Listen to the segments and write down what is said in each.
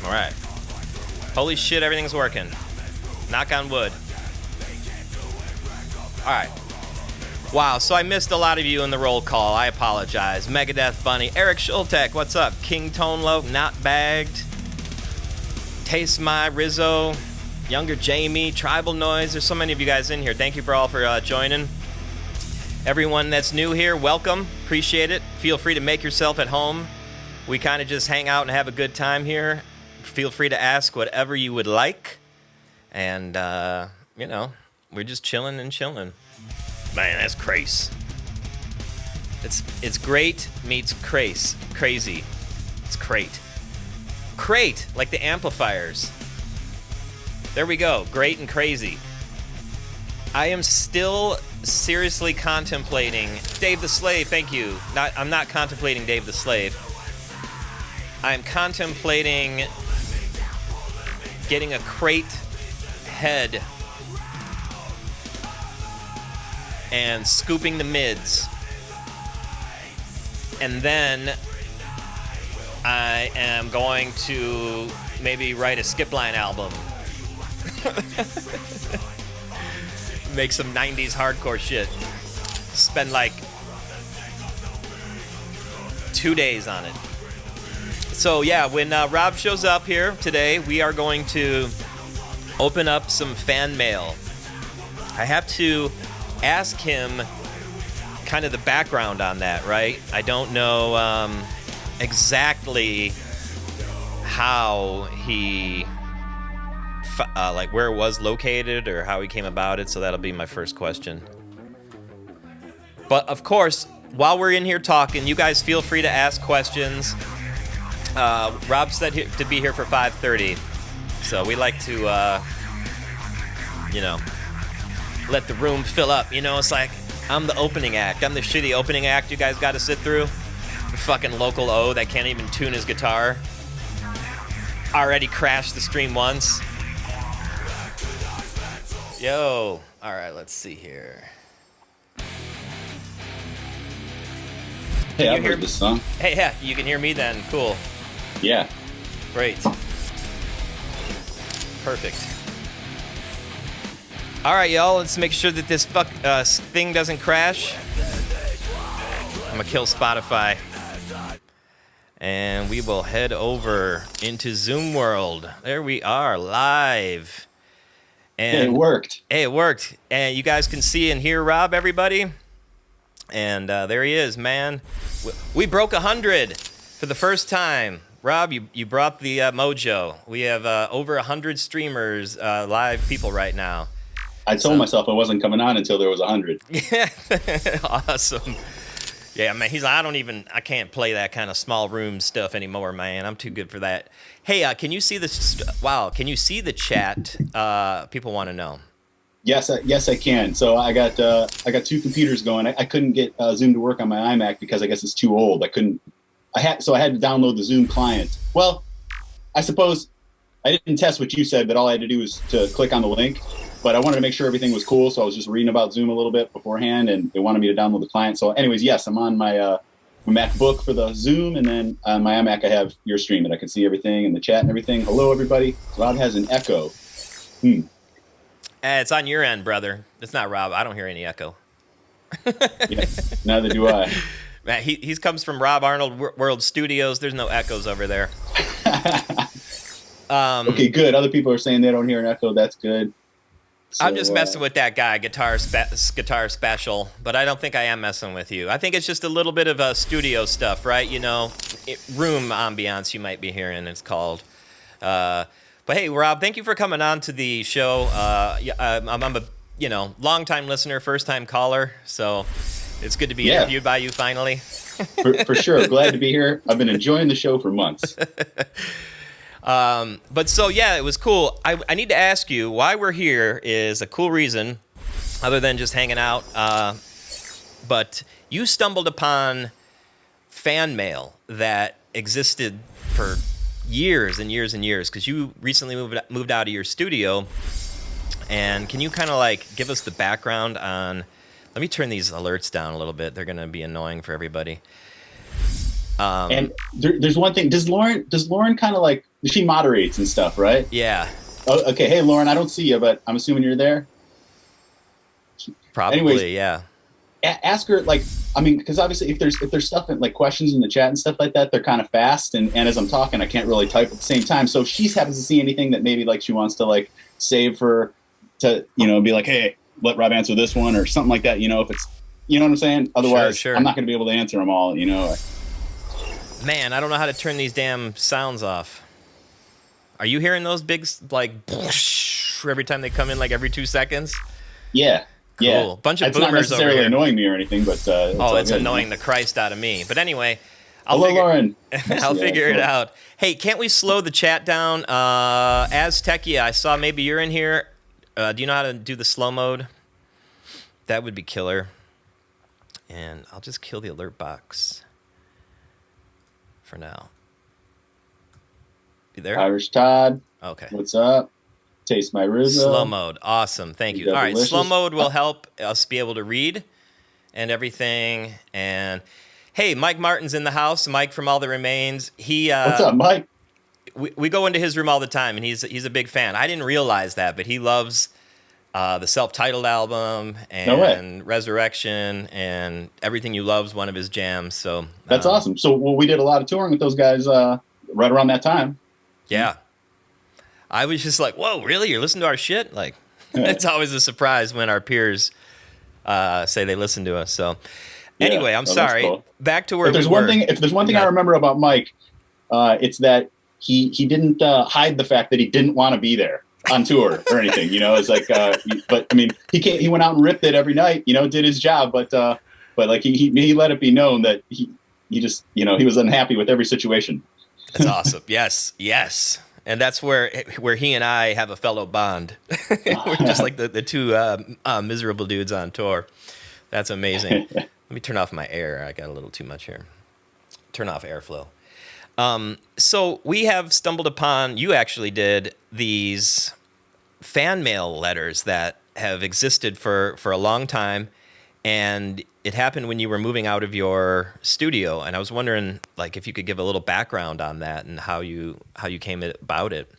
All right. Holy shit, everything's working. Knock on wood. All right. Wow, so I missed a lot of you in the roll call. I apologize. Megadeth Bunny. Eric Schultek, what's up? King Tonelo, Not Bagged. Taste My Rizzo. Younger Jamie. Tribal Noise. There's so many of you guys in here. Thank you for all for joining. Everyone that's new here, welcome. Appreciate it. Feel free to make yourself at home. We kind of just hang out and have a good time here. Feel free to ask whatever you would like. And, you know, we're just chilling and chilling. Man, that's crazy. It's great meets crazy. It's crate. Crate, like the amplifiers. There we go. Great and crazy. I am still seriously contemplating Dave the Slave. Thank you. I'm not contemplating Dave the Slave. I'm contemplating getting a crate head and scooping the mids. And then I am going to maybe write a skip line album. Make some 90s hardcore shit. Spend like 2 days on it. So yeah, when Rob shows up here today, we are going to open up some fan mail. I have to ask him kind of the background on that, right? I don't know exactly how he, like where it was located or how he came about it, so that'll be my first question. But of course, while we're in here talking, you guys feel free to ask questions. Rob said to be here for 5:30, so we like to, you know, let the room fill up. You know, it's like I'm the opening act. I'm the shitty opening act you guys got to sit through. The fucking local O that can't even tune his guitar. Already crashed the stream once. Yo. All right, let's see here. Hey, I've heard this song. Hey, yeah, you can hear me then. Cool. Yeah. Great. Perfect. All right, y'all, let's make sure that this thing doesn't crash. I'm gonna kill Spotify. And we will head over into Zoom World. There we are, live. And hey, it worked. Hey, it worked. And you guys can see and hear Rob, everybody. And there he is, man. We broke 100 for the first time. Rob, you brought the mojo. We have over 100 streamers, live people right now. I told myself I wasn't coming on until there was 100. Yeah, awesome. Yeah, man, he's like, I can't play that kind of small room stuff anymore, man. I'm too good for that. Hey, can you see this? Wow, can you see the chat? People want to know. Yes, I can. So I got two computers going. I couldn't get Zoom to work on my iMac because I guess it's too old. I had to download the Zoom client. Well, I suppose I didn't test what you said, but all I had to do was to click on the link. But I wanted to make sure everything was cool, so I was just reading about Zoom a little bit beforehand, and they wanted me to download the client. So anyways, yes, I'm on my MacBook for the Zoom, and then on my iMac I have your stream, and I can see everything in the chat and everything. Hello, everybody. Rob has an echo. It's on your end, brother. It's not Rob. I don't hear any echo. Yeah, neither do I. Man, he comes from Rob Arnold World Studios. There's no echoes over there. Okay, good. Other people are saying they don't hear an echo. That's good. So, I'm just messing with that guy, Guitar Special, but I don't think I am messing with you. I think it's just a little bit of studio stuff, right? You know, room ambiance you might be hearing, it's called. But hey, Rob, thank you for coming on to the show. I'm a long-time listener, first-time caller, so it's good to be interviewed by you finally. for sure. Glad to be here. I've been enjoying the show for months. But so, yeah, it was cool. I need to ask you why we're here is a cool reason other than just hanging out. But you stumbled upon fan mail that existed for years and years and years because you recently moved out of your studio. And can you kind of like give us the background on, let me turn these alerts down a little bit. They're going to be annoying for everybody. And there's one thing. Does Lauren kind of like she moderates and stuff, right? Yeah, Oh, okay. Hey, Lauren, I don't see you, but I'm assuming you're there. Anyways, probably. Yeah. ask her like, I mean, because obviously if there's stuff in, like questions in the chat and stuff like that, they're kind of fast, and as I'm talking, I can't really type at the same time. So if she happens to see anything that maybe like she wants to like save for to be like, hey, let Rob answer this one or something like that. If it's what I'm saying. Otherwise, Sure. I'm not going to be able to answer them all. Man, I don't know how to turn these damn sounds off. Are you hearing those big like every time they come in, like every 2 seconds? Yeah. Cool. Yeah. Bunch of it's not boomers over necessarily here. annoying me or anything, but it's annoying the Christ out of me. But anyway, Hello, Lauren. I'll figure it out. Hey, can't we slow the chat down? Aztecia, I saw maybe you're in here. Do you know how to do the slow mode? That would be killer. And I'll just kill the alert box for now. You there? Irish Todd. Okay. What's up? Taste my Rizzo. Slow mode. Awesome. Thank you. All right. Delicious. Slow mode will help us be able to read and everything. And hey, Mike Martin's in the house. Mike from All That Remains. What's up, Mike? We go into his room all the time, and he's a big fan. I didn't realize that, but he loves the self-titled album and Resurrection and Everything You Love's one of his jams. So that's awesome. So we did a lot of touring with those guys right around that time. Yeah. I was just like, whoa, really? You're listening to our shit? Like, it's always a surprise when our peers say they listen to us. So anyway, I'm sorry. Cool. Back to where if there's we were. If there's one thing I remember about Mike, it's that he didn't hide the fact that he didn't want to be there on tour or anything. It's like, but I mean, he went out and ripped it every night. Did his job, but like he let it be known that he just he was unhappy with every situation. That's awesome. Yes. And that's where he and I have a fellow bond. We're just like the two miserable dudes on tour. That's amazing. Let me turn off my air. I got a little too much here. Turn off airflow. So we have stumbled upon, you actually did, these fan mail letters that have existed for a long time. And it happened when you were moving out of your studio, and I was wondering, like, if you could give a little background on that and how you came about it.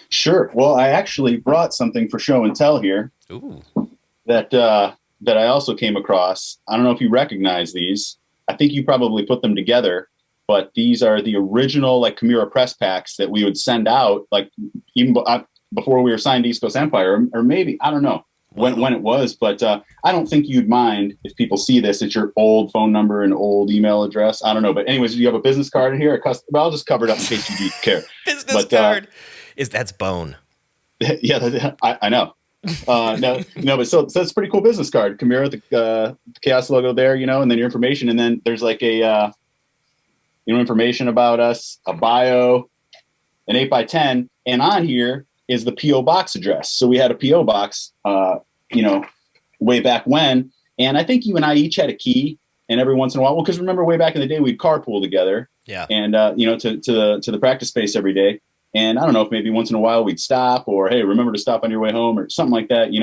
Sure. Well, I actually brought something for show and tell here. Ooh. That I also came across. I don't know if you recognize these. I think you probably put them together, but these are the original like Camara press packs that we would send out, like even before we were signed to East Coast Empire, or maybe I don't know. When it was, but I don't think you'd mind if people see this. It's your old phone number and old email address. I don't know, but anyways, do you have a business card in here? I'll just cover it up in case you do care. Business card that's bone. Yeah, I know. No, but so it's a pretty cool business card. Camara, the Chaos logo there, and then your information, and then there's like a information about us, a bio, an 8x10, and on here is the P.O. box address. So we had a P.O. box, way back when. And I think you and I each had a key. And every once in a while, because remember way back in the day, we'd carpool together. Yeah. And, to the practice space every day. And I don't know if maybe once in a while we'd stop or, hey, remember to stop on your way home or something like that,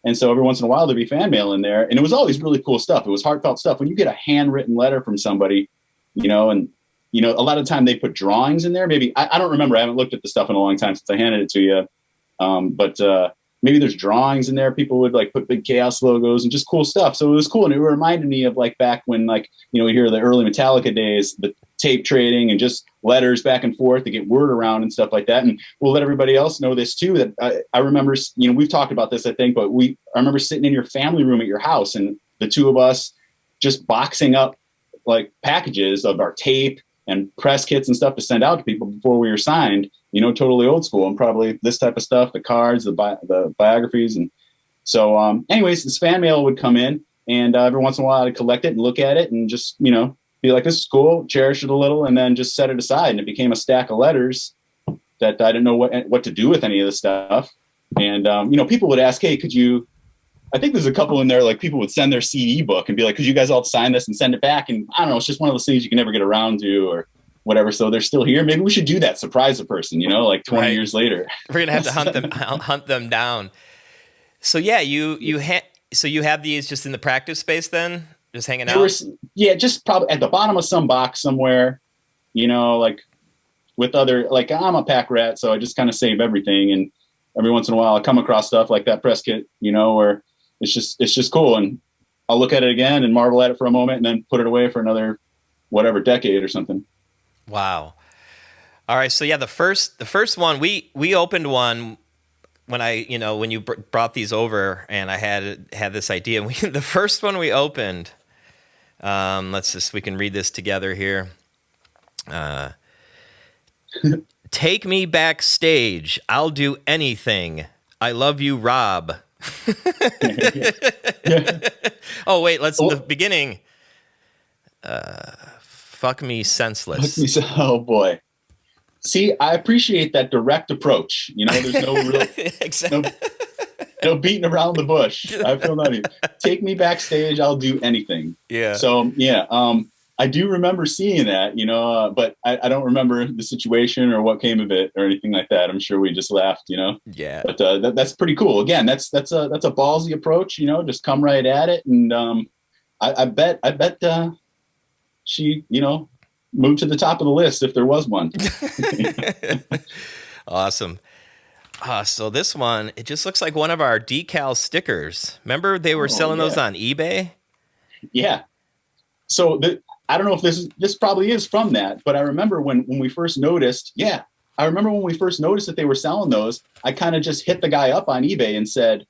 And so every once in a while there'd be fan mail in there. And it was always really cool stuff. It was heartfelt stuff. When you get a handwritten letter from somebody, and a lot of the time they put drawings in there. Maybe I don't remember. I haven't looked at the stuff in a long time since I handed it to you. But maybe there's drawings in there. People would like put big Chaos logos and just cool stuff. So it was cool. And it reminded me of like back when we hear the early Metallica days, the tape trading and just letters back and forth to get word around and stuff like that. And we'll let everybody else know this too, that I remember, we've talked about this, I think, but I remember sitting in your family room at your house and the two of us just boxing up like packages of our tape and press kits and stuff to send out to people before we were signed, totally old school, and probably this type of stuff, the cards, the biographies. And so, anyways, this fan mail would come in, and every once in a while I'd collect it and look at it and just, be like, this is cool, cherish it a little, and then just set it aside. And it became a stack of letters that I didn't know what to do with any of this stuff. And, people would ask, hey, I think there's a couple in there, like people would send their CD book and be like, could you guys all sign this and send it back? And I don't know, it's just one of those things you can never get around to or whatever. So they're still here. Maybe we should do that. Surprise a person, like 20 years later. We're going to have to hunt them down. So yeah, you have these just in the practice space then, just hanging out? Just probably at the bottom of some box somewhere, like with other, like I'm a pack rat, so I just kind of save everything. And every once in a while I come across stuff like that press kit, where it's just cool. And I'll look at it again and marvel at it for a moment and then put it away for another, whatever, decade or something. Wow. All right. So yeah, the first one we opened one when when you brought these over and I had this idea. The first one we opened, we can read this together here. Take me backstage. I'll do anything. I love you, Rob. Oh, wait, the beginning. Fuck me senseless. Oh, boy. See, I appreciate that direct approach. There's no real, exactly. no beating around the bush. I feel nutty. Take me backstage. I'll do anything. Yeah. So, yeah, I do remember seeing that, but I don't remember the situation or what came of it or anything like that. I'm sure we just laughed, Yeah. But that's pretty cool. Again, that's a ballsy approach, just come right at it. And I bet she, moved to the top of the list if there was one. Awesome. So this one, it just looks like one of our decal stickers. Remember they were selling those on eBay? Yeah. So I don't know if this probably is from that, but I remember when we first noticed. Yeah, I remember when we first noticed that they were selling those. I kind of just hit the guy up on eBay and said,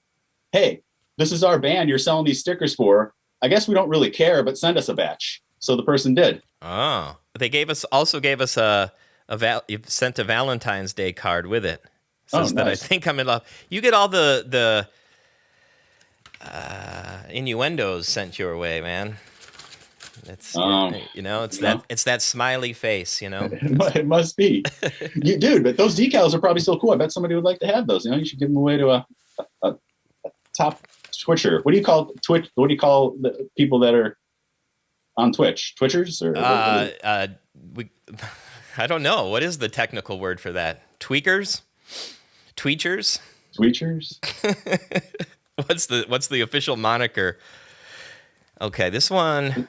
"Hey, this is our band you're selling these stickers for. I guess we don't really care, but send us a batch." So the person did. Oh, they gave us you sent a Valentine's Day card with it. Says that nice. I think I'm in love. You get all the innuendos sent your way, man. It's it's that smiley face, It must be, dude. But those decals are probably still cool. I bet somebody would like to have those. You should give them away to a top Twitcher. What do you call Twitch? What do you call the people that are on Twitch? Twitchers or I don't know. What is the technical word for that? Tweakers? Tweechers? What's the official moniker? Okay, this one,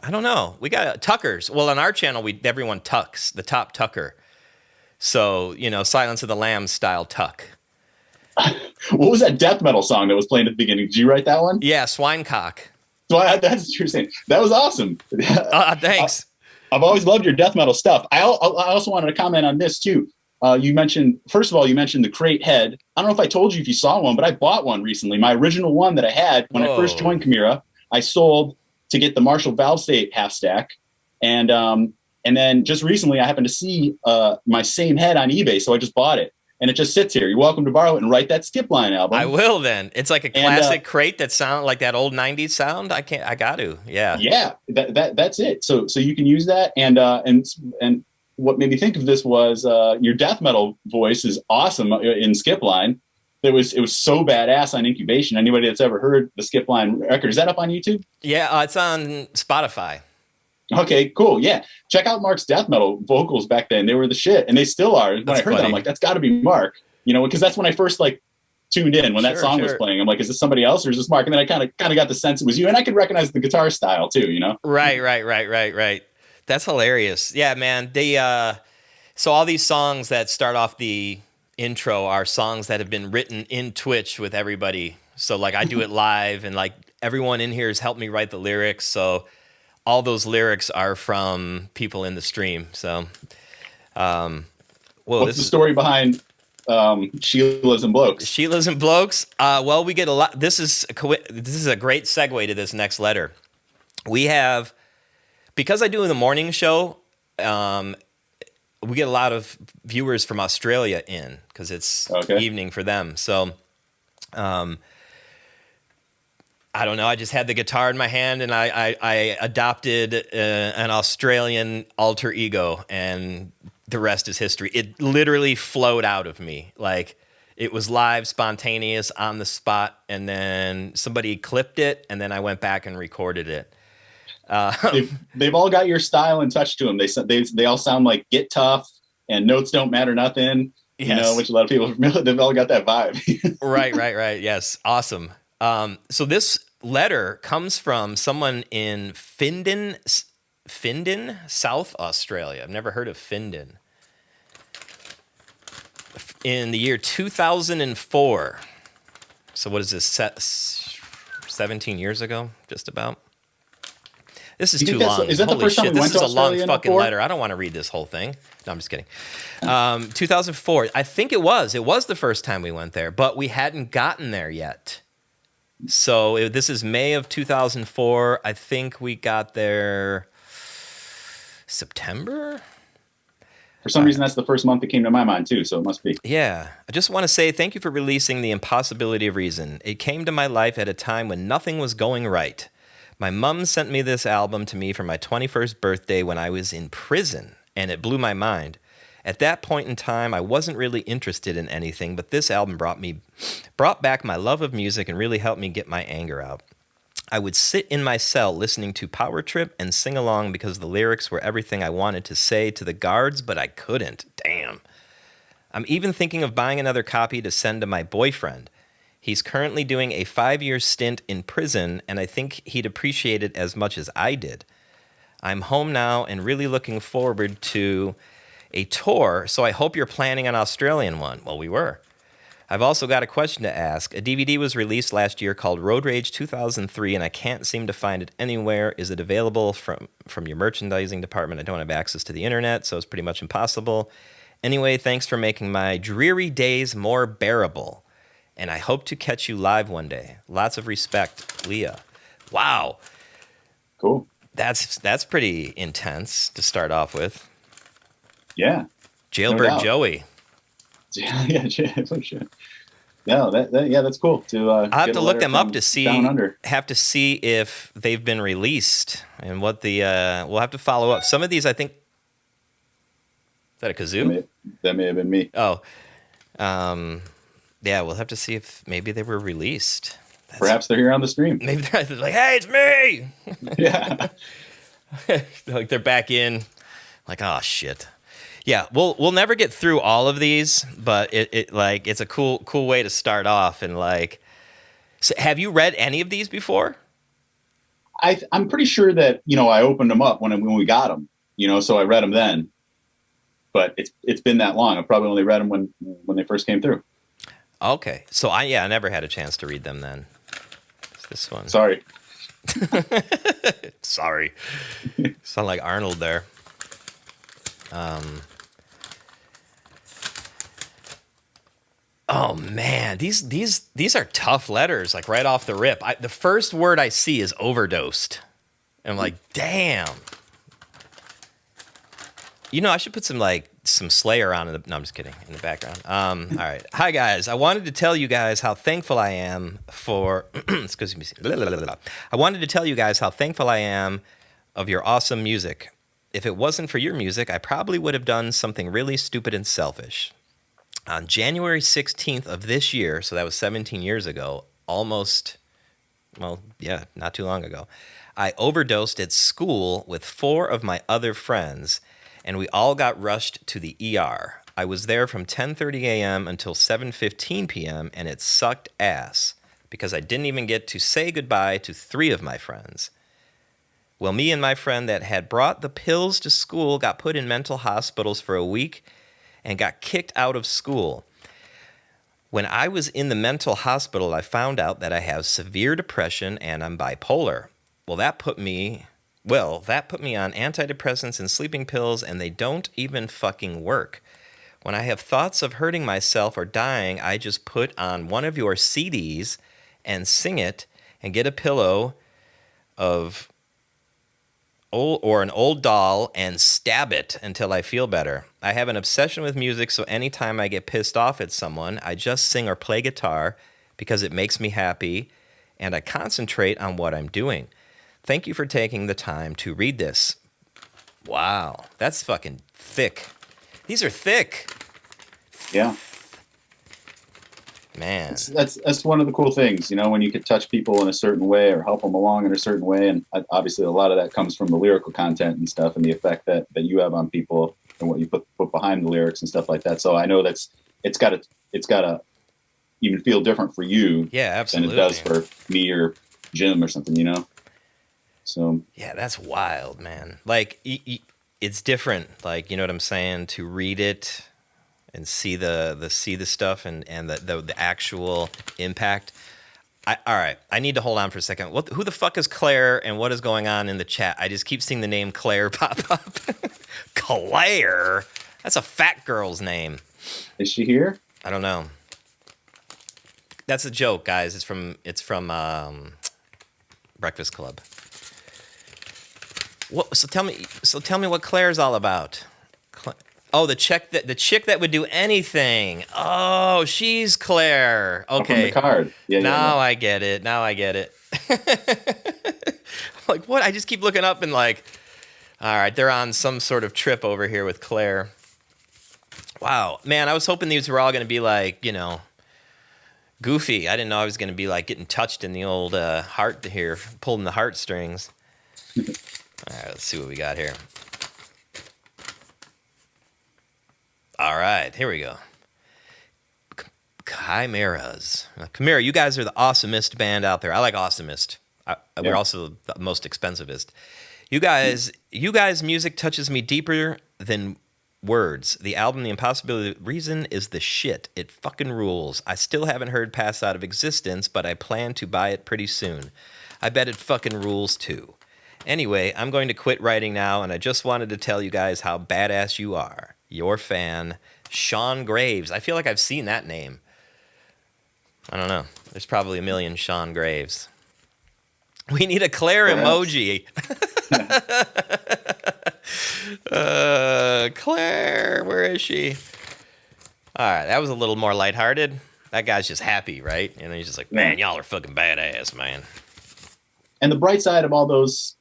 I don't know. We got tuckers. Well, on our channel, everyone tucks, the top tucker. So, Silence of the Lambs style tuck. What was that death metal song that was playing at the beginning? Did you write that one? Yeah, Swinecock. So that's what you're saying. That was awesome. Thanks. I've always loved your death metal stuff. I also wanted to comment on this too. You mentioned the crate head. I don't know if I told you if you saw one, but I bought one recently. My original one that I had when I first joined Camara, I sold to get the Marshall valve state half stack. And then just recently I happened to see my same head on eBay. So I just bought it. And it just sits here. You're welcome to borrow it and write that Skipline album. I will then. It's like a classic crate that sound like that old 90s sound. I got to. Yeah. Yeah. That's it. So you can use that. And what made me think of this was your death metal voice is awesome in Skipline. It was so badass on Incubation. Anybody that's ever heard the Skipline record, is that up on YouTube? Yeah, it's on Spotify. Okay, cool. Yeah. Check out Mark's death metal vocals back then. They were the shit, and they still are. When I heard that, I'm like, that's got to be Mark. Because that's when I first tuned in when that song was playing. I'm like, is this somebody else or is this Mark? And then I kind of got the sense it was you, and I could recognize the guitar style too. Right. That's hilarious. Yeah, man. So all these songs that start off the intro are songs that have been written in Twitch with everybody. So I do it live, and everyone in here has helped me write the lyrics. So all those lyrics are from people in the stream. So, what's the story behind Sheilas and Blokes? Sheilas and Blokes. Well, we get a lot. This is a great segue to this next letter. We have, because I do the morning show, we get a lot of viewers from Australia in because it's evening for them. So, I don't know. I just had the guitar in my hand, and I adopted an Australian alter ego, and the rest is history. It literally flowed out of me. It was live, spontaneous, on the spot, and then somebody clipped it, and then I went back and recorded it. They've all got your style and touch to them. They all sound like Get Tough and Notes Don't Matter Nothing. Yes. Which a lot of people they've all got that vibe. Right. Yes, awesome. So this letter comes from someone in Findon, South Australia. I've never heard of Findon. in the year 2004. So what is this? 17 years ago, just about. This is too long. Is that the Holy first time shit, we this went is to a long Australia in fucking 04? letter. I don't want to read this whole thing. No, I'm just kidding. 2004. I think it was. It was the first time we went there, but we hadn't gotten there yet. So this is May of 2004. I think we got there September. For some reason, that's the first month that came to my mind too. So it must be. Yeah. I just want to say thank you for releasing The Impossibility of Reason. It came to my life at a time when nothing was going right. My mom sent me this album to me for my 21st birthday when I was in prison, and it blew my mind. At that point in time, I wasn't really interested in anything, but this album brought back my love of music and really helped me get my anger out. I would sit in my cell listening to Power Trip and sing along because the lyrics were everything I wanted to say to the guards, but I couldn't. Damn. I'm even thinking of buying another copy to send to my boyfriend. He's currently doing a 5-year stint in prison, and I think he'd appreciate it as much as I did. I'm home now and really looking forward to a tour, so I hope you're planning an Australian one. Well, we were. I've also got a question to ask. A DVD was released last year called Road Rage 2003, and I can't seem to find it anywhere. Is it available from your merchandising department? I don't have access to the internet, so it's pretty much impossible. Anyway, thanks for making my dreary days more bearable, and I hope to catch you live one day. Lots of respect, Leah. Wow. Cool. That's pretty intense to start off with. Yeah. Jailbird Joey. Yeah, for sure. No, that's cool. I'll have to look them up to see. Have to see if they've been released and what the. We'll have to follow up. Some of these, I think. Is that a kazoo? That may have been me. Oh, yeah. We'll have to see if maybe they were released. Perhaps they're here on the stream. Maybe they're like, "Hey, it's me." Yeah. Like they're back in. Like, oh shit. Yeah, we'll never get through all of these, but it's a cool way to start off. And like, so have you read any of these before? I'm pretty sure that I opened them up when we got them. So I read them then. But it's been that long. I probably only read them when they first came through. Okay, so I never had a chance to read them then. It's this one. Sorry. Sorry. Sound like Arnold there. Oh man, these are tough letters. Like right off the rip, the first word I see is overdosed, and I'm like, damn. I should put some Slayer on in no, I'm just kidding, in the background. All right, hi guys. I wanted to tell you guys how thankful I am for. Excuse me. I wanted to tell you guys how thankful I am of your awesome music. If it wasn't for your music, I probably would have done something really stupid and selfish. On January 16th of this year, so that was 17 years ago, not too long ago, I overdosed at school with 4 of my other friends, and we all got rushed to the ER. I was there from 10:30 a.m. until 7:15 p.m., and it sucked ass because I didn't even get to say goodbye to 3 of my friends. Well, me and my friend that had brought the pills to school got put in mental hospitals for a week and got kicked out of school. When I was in the mental hospital, I found out that I have severe depression and I'm bipolar. That put me on antidepressants and sleeping pills, and they don't even fucking work. When I have thoughts of hurting myself or dying, I just put on one of your CDs and sing it and get a pillow or an old doll and stab it until I feel better. I have an obsession with music, so anytime I get pissed off at someone, I just sing or play guitar because it makes me happy and I concentrate on what I'm doing. Thank you for taking the time to read this. Wow, that's fucking thick. These are thick. Yeah. Man, that's one of the cool things, when you could touch people in a certain way or help them along in a certain way. And obviously a lot of that comes from the lyrical content and stuff and the effect that you have on people and what you put behind the lyrics and stuff like that. So I know it's got to even feel different for you than it does for me or Jim or something, So yeah, that's wild, man. Like it's different. Like, you know what I'm saying? To read it and see the stuff and the actual impact. All right, I need to hold on for a second. Who the fuck is Claire, and what is going on in the chat? I just keep seeing the name Claire pop up. Claire? That's a fat girl's name. Is she here? I don't know. That's a joke, guys. It's from Breakfast Club. What? So tell me what Claire's all about. Oh, the chick that would do anything. Oh, she's Claire. Okay. From the card. Yeah. Now I get it. Like, what? I just keep looking up and like, all right, they're on some sort of trip over here with Claire. Wow, man, I was hoping these were all going to be like, goofy. I didn't know I was going to be like getting touched in the old heart here, pulling the heartstrings. All right, let's see what we got here. All right, here we go. Chimaras. Camara, you guys are the awesomest band out there. I like awesomest. We're also the most expensivest. You guys' music touches me deeper than words. The album, The Impossibility Reason, is the shit. It fucking rules. I still haven't heard Pass Out of Existence, but I plan to buy it pretty soon. I bet it fucking rules too. Anyway, I'm going to quit writing now, and I just wanted to tell you guys how badass you are. Your fan, Sean Graves. I feel like I've seen that name. I don't know. There's probably a million Sean Graves. We need a Claire emoji. Claire, where is she? All right, that was a little more lighthearted. That guy's just happy, right? He's just like, man, y'all are fucking badass, man. And the bright side of all those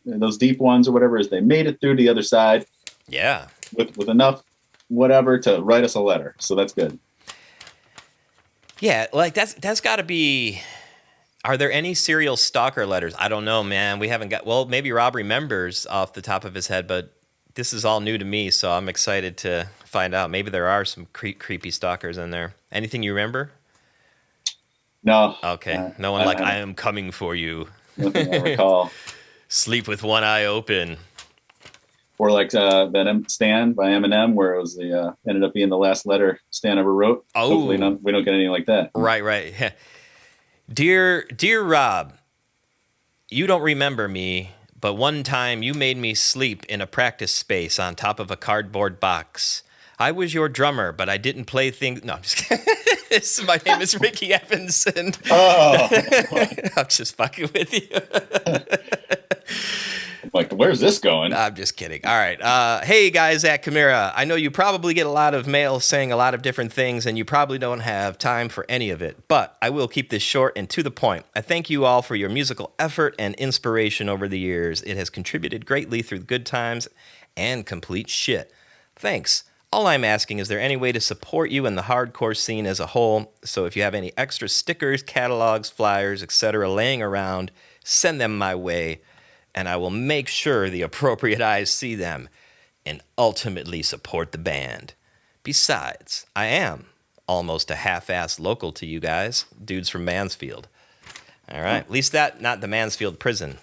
those deep ones or whatever is they made it through to the other side. Yeah. With enough whatever to write us a letter. So that's good. Yeah, like that's got to be. Are there any serial stalker letters? I don't know, man. We haven't got. Well, maybe Rob remembers off the top of his head, but this is all new to me, so I'm excited to find out. Maybe there are some creepy stalkers in there. Anything you remember? No. Okay. No one I am coming for you. Nothing I recall. Sleep with one eye open. Or like that Stan by Eminem, where it was ended up being the last letter Stan ever wrote. Oh. Hopefully we don't get anything like that. Right. Dear Rob, you don't remember me, but one time you made me sleep in a practice space on top of a cardboard box. I was your drummer, but I didn't play things. No, I'm just kidding. My name is Ricky Evans, and I'm just fucking with you. Like, where's this going? I'm just kidding. All right. Hey, guys at Camara. I know you probably get a lot of mail saying a lot of different things, and you probably don't have time for any of it. But I will keep this short and to the point. I thank you all for your musical effort and inspiration over the years. It has contributed greatly through good times and complete shit. Thanks. All I'm asking is there any way to support you in the hardcore scene as a whole? So if you have any extra stickers, catalogs, flyers, etc. laying around, send them my way, and I will make sure the appropriate eyes see them and ultimately support the band. Besides, I am almost a half-ass local to you guys, dudes from Mansfield. All right, at least that, not the Mansfield prison.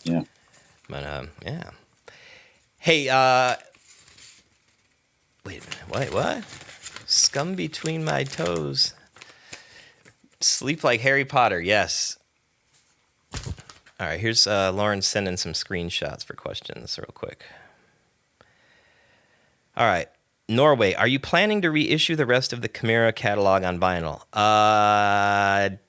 Yeah. But, yeah. Hey, wait a minute, what? Scum between my toes. Sleep like Harry Potter, yes. All right, here's Lauren sending some screenshots for questions real quick. All right, Norway, are you planning to reissue the rest of the Camara catalog on vinyl?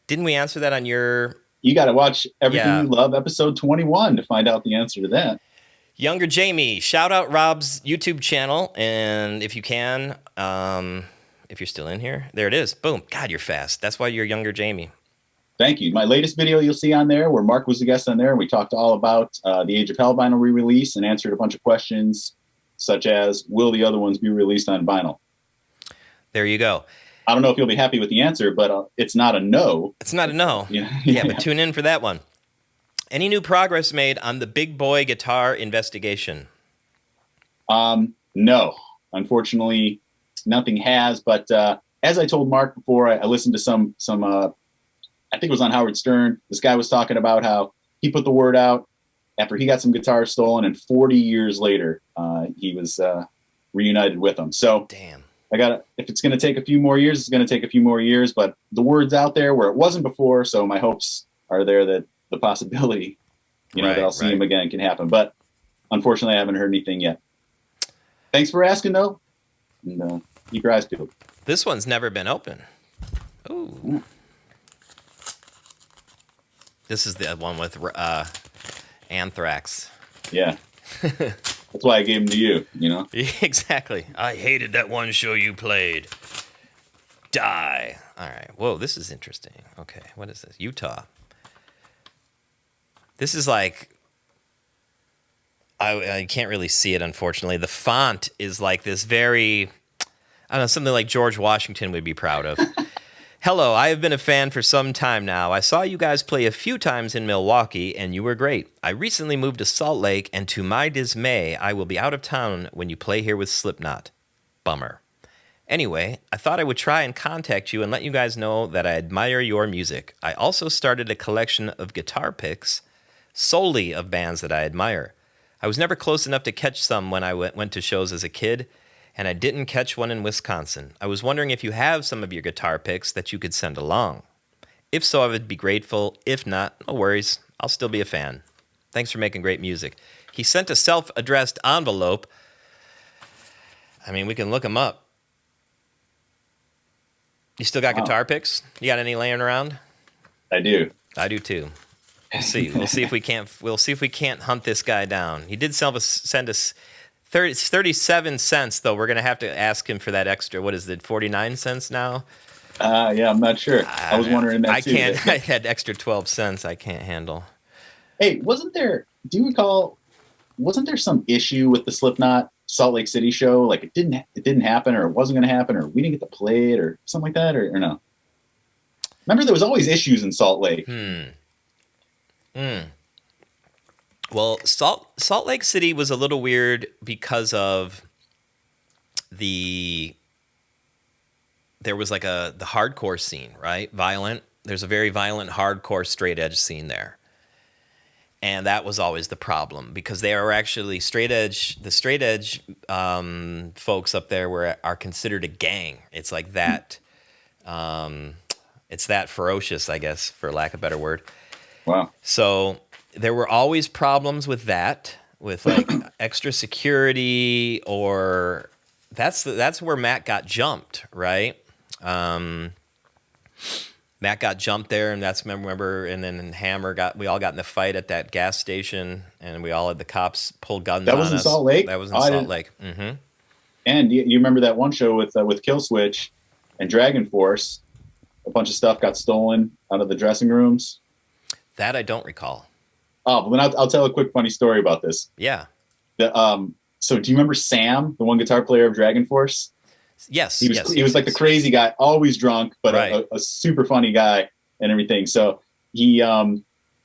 Didn't we answer that on your... You got to watch Everything You Love, episode 21, to find out the answer to that. Younger Jamie, shout out Rob's YouTube channel, and if you can, if you're still in here, there it is. Boom. God, you're fast. That's why you're Younger Jamie. Thank you. My latest video you'll see on there, where Mark was a guest on there, and we talked all about the Age of Hell vinyl re-release and answered a bunch of questions, such as, will the other ones be released on vinyl? There you go. I don't know if you'll be happy with the answer, but it's not a no. It's not a no. Yeah, but tune in for that one. Any new progress made on the Big Boy guitar investigation? No. Unfortunately, nothing has. But as I told Mark before, I listened to some I think it was on Howard Stern. This guy was talking about how he put the word out after he got some guitars stolen, and 40 years later, he was reunited with them. So Damn. if it's going to take a few more years, it's going to take a few more years, but the word's out there where it wasn't before. So my hopes are there that the possibility, that I'll see him again can happen. But unfortunately, I haven't heard anything yet. Thanks for asking, though. And keep your eyes peeled. This one's never been open. Ooh. This is the one with Anthrax. Yeah. That's why I gave them to you, Exactly. I hated that one show you played. Die. All right. Whoa, this is interesting. Okay, what is this? Utah. This is like... I can't really see it, unfortunately. The font is like this very... I don't know, something like George Washington would be proud of. Hello, I have been a fan for some time now. I saw you guys play a few times in Milwaukee, and you were great. I recently moved to Salt Lake, and to my dismay, I will be out of town when you play here with Slipknot. Bummer. Anyway, I thought I would try and contact you and let you guys know that I admire your music. I also started a collection of guitar picks solely of bands that I admire. I was never close enough to catch some when I went to shows as a kid, and I didn't catch one in Wisconsin. I was wondering if you have some of your guitar picks that you could send along. If so, I would be grateful. If not, no worries. I'll still be a fan. Thanks for making great music. He sent a self-addressed envelope. I mean, we can look them up. You still got guitar picks? You got any laying around? I do. I do too. We'll see. We'll see if we can't. We'll see if we can't hunt this guy down. He did send us 37 cents, though. We're gonna have to ask him for that extra. What is it? 49 cents now? Yeah, I'm not sure. I was wondering that too. I had extra 12 cents. I can't handle. Hey, wasn't there? Do you recall? Wasn't there some issue with the Slipknot Salt Lake City show? Like it didn't happen, or it wasn't going to happen, or we didn't get to play it, or something like that, or no? Remember, there was always issues in Salt Lake. Well, Salt Lake City was a little weird because of there was like the hardcore scene, right? Violent. There's a very violent, hardcore, straight edge scene there. And that was always the problem because they are actually the straight edge folks up there are considered a gang. It's like that. It's that ferocious, I guess, for lack of a better word. Wow. So there were always problems with that, with like extra security, or that's where Matt got jumped, right? Matt got jumped there, and that's remember, and then we all got in the fight at that gas station, and we all had the cops pull guns on us. That was in Salt Lake? That was in Salt Lake. Mm-hmm. And you remember that one show with Killswitch and Dragon Force? A bunch of stuff got stolen out of the dressing rooms. That I don't recall. Oh, but then I'll tell a quick funny story about this. Yeah. So do you remember Sam, the one guitar player of Dragon Force? Yes. He was like the crazy guy, always drunk, but right. a super funny guy and everything. So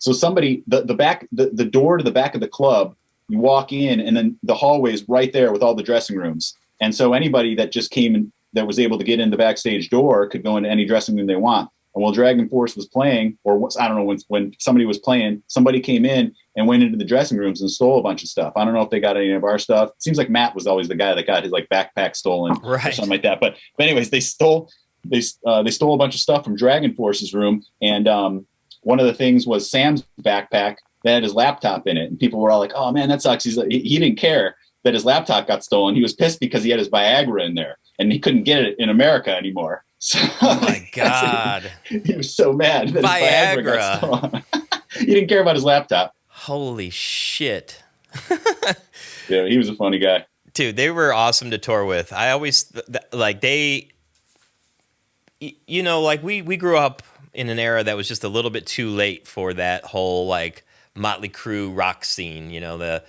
somebody, the door to the back of the club, you walk in and then the hallway is right there with all the dressing rooms. And so anybody that just came in, that was able to get in the backstage door could go into any dressing room they want. And while Dragon Force was playing, I don't know, when somebody was playing, somebody came in and went into the dressing rooms and stole a bunch of stuff. I don't know if they got any of our stuff. It seems like Matt was always the guy that got his like backpack stolen or something like that. But anyways, they stole a bunch of stuff from Dragon Force's room. And one of the things was Sam's backpack that had his laptop in it. And people were all like, oh man, that sucks. He didn't care that his laptop got stolen. He was pissed because he had his Viagra in there and he couldn't get it in America anymore. So, oh my God. He was so mad that Viagra got stolen. He didn't care about his laptop. Holy shit. Yeah, he was a funny guy. Dude, they were awesome to tour with. I always, like, we grew up in an era that was just a little bit too late for that whole, like, Motley Crue rock scene, the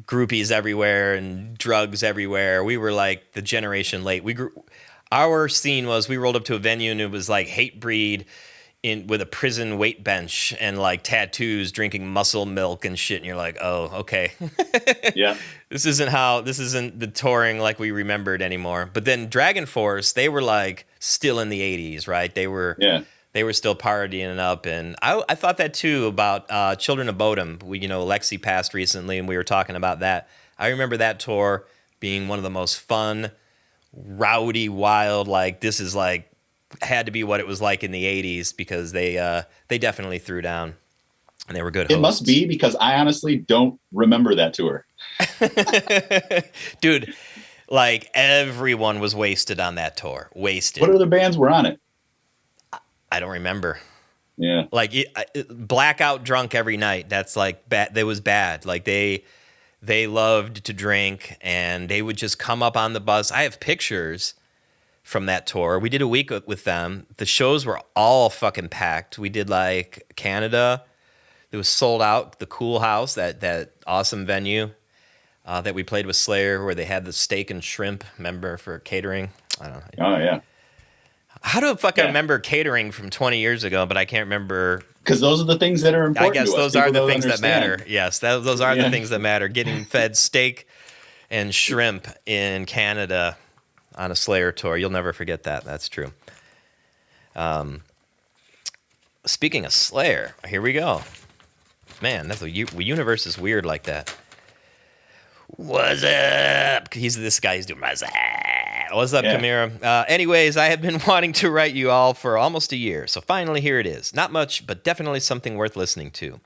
groupies everywhere and drugs everywhere. We were, like, the generation late. Our scene was we rolled up to a venue and it was like Hatebreed with a prison weight bench and like tattoos, drinking muscle milk and shit. And you're like, oh, okay. Yeah. This isn't the touring like we remembered anymore. But then Dragon Force, they were like still in the 80s, right? They were still partying up. And I thought that too about Children of Bodom. Lexi passed recently and we were talking about that. I remember that tour. being one of the most fun, rowdy, wild, like this is like had to be what it was like in the 80s because they definitely threw down and they were good hosts. It must be because I honestly don't remember that tour. Dude, like everyone was wasted on that tour. Wasted. What other bands were on it? I don't remember. Yeah. Like blackout drunk every night. That's like bad. That was bad. Like they loved to drink and they would just come up on the bus. I have pictures from that tour. We did a week with them. The shows were all fucking packed. We did like Canada. It was sold out. The Cool House, that awesome venue that we played with Slayer, where they had the steak and shrimp. Remember for catering? I don't know. Oh yeah. How do I fucking remember catering from 20 years ago? But I can't remember. Because those are the things that are important. I guess to those us. are People the don't things that understand. matter. Yes, those are the things that matter. Getting fed steak and shrimp in Canada on a Slayer tour. You'll never forget that. That's true. Speaking of Slayer, here we go. Man, that's the universe is weird like that. What's up? This guy. He's doing what's up. What's up, Camara? Anyways, I have been wanting to write you all for almost a year, so finally here it is. Not much, but definitely something worth listening to.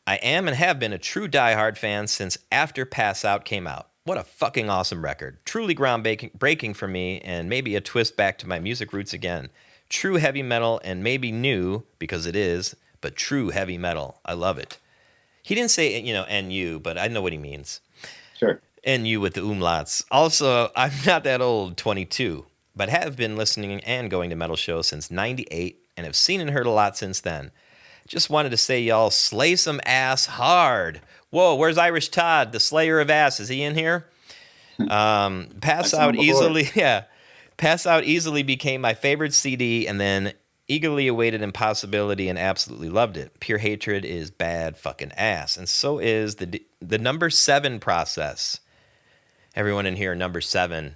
I am and have been a true diehard fan since After Pass Out came out. What a fucking awesome record. Truly groundbreaking for me, and maybe a twist back to my music roots again. True heavy metal, and maybe new, because it is, but true heavy metal. I love it. He didn't say, NU, but I know what he means. Sure. NU with the umlauts. Also, I'm not that old, 22, but have been listening and going to metal shows since 98 and have seen and heard a lot since then. Just wanted to say y'all slay some ass hard. Whoa, where's Irish Todd, the slayer of ass? Is he in here? Pass Out easily. Yeah. Pass Out easily became my favorite CD and then eagerly awaited Impossibility and absolutely loved it. Pure Hatred is bad fucking ass. And so is the number 7 process. Everyone in here, number 7,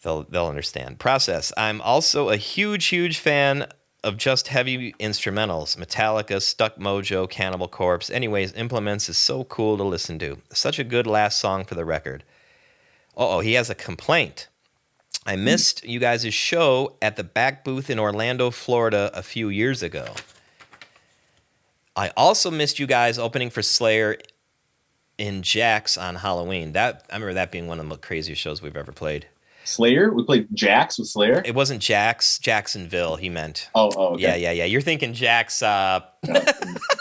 they'll understand. Process. I'm also a huge fan of just heavy instrumentals. Metallica, Stuck Mojo, Cannibal Corpse. Anyways, Implements is so cool to listen to. Such a good last song for the record. Uh-oh, he has a complaint. I missed you guys' show at the back booth in Orlando, Florida a few years ago. I also missed you guys opening for Slayer in Jack's on Halloween. I remember that being one of the craziest shows we've ever played. Slayer? We played Jack's with Slayer? It wasn't Jack's, Jacksonville, he meant. Oh, okay. Yeah. You're thinking Jack's...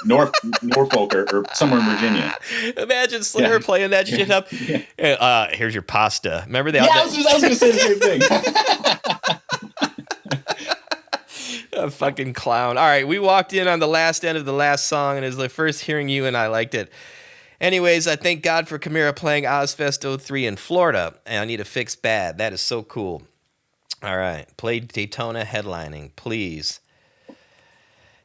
Norfolk or somewhere in Virginia. Imagine Slayer playing that shit up. Yeah. Here's your pasta. Remember that? Yeah, I was going to say the same thing. A fucking clown. All right, we walked in on the last end of the last song, and it was the first hearing you, and I liked it. Anyways, I thank God for Camara playing Ozfest 03 in Florida, and I need a fix bad. That is so cool. All right, play Daytona headlining, please.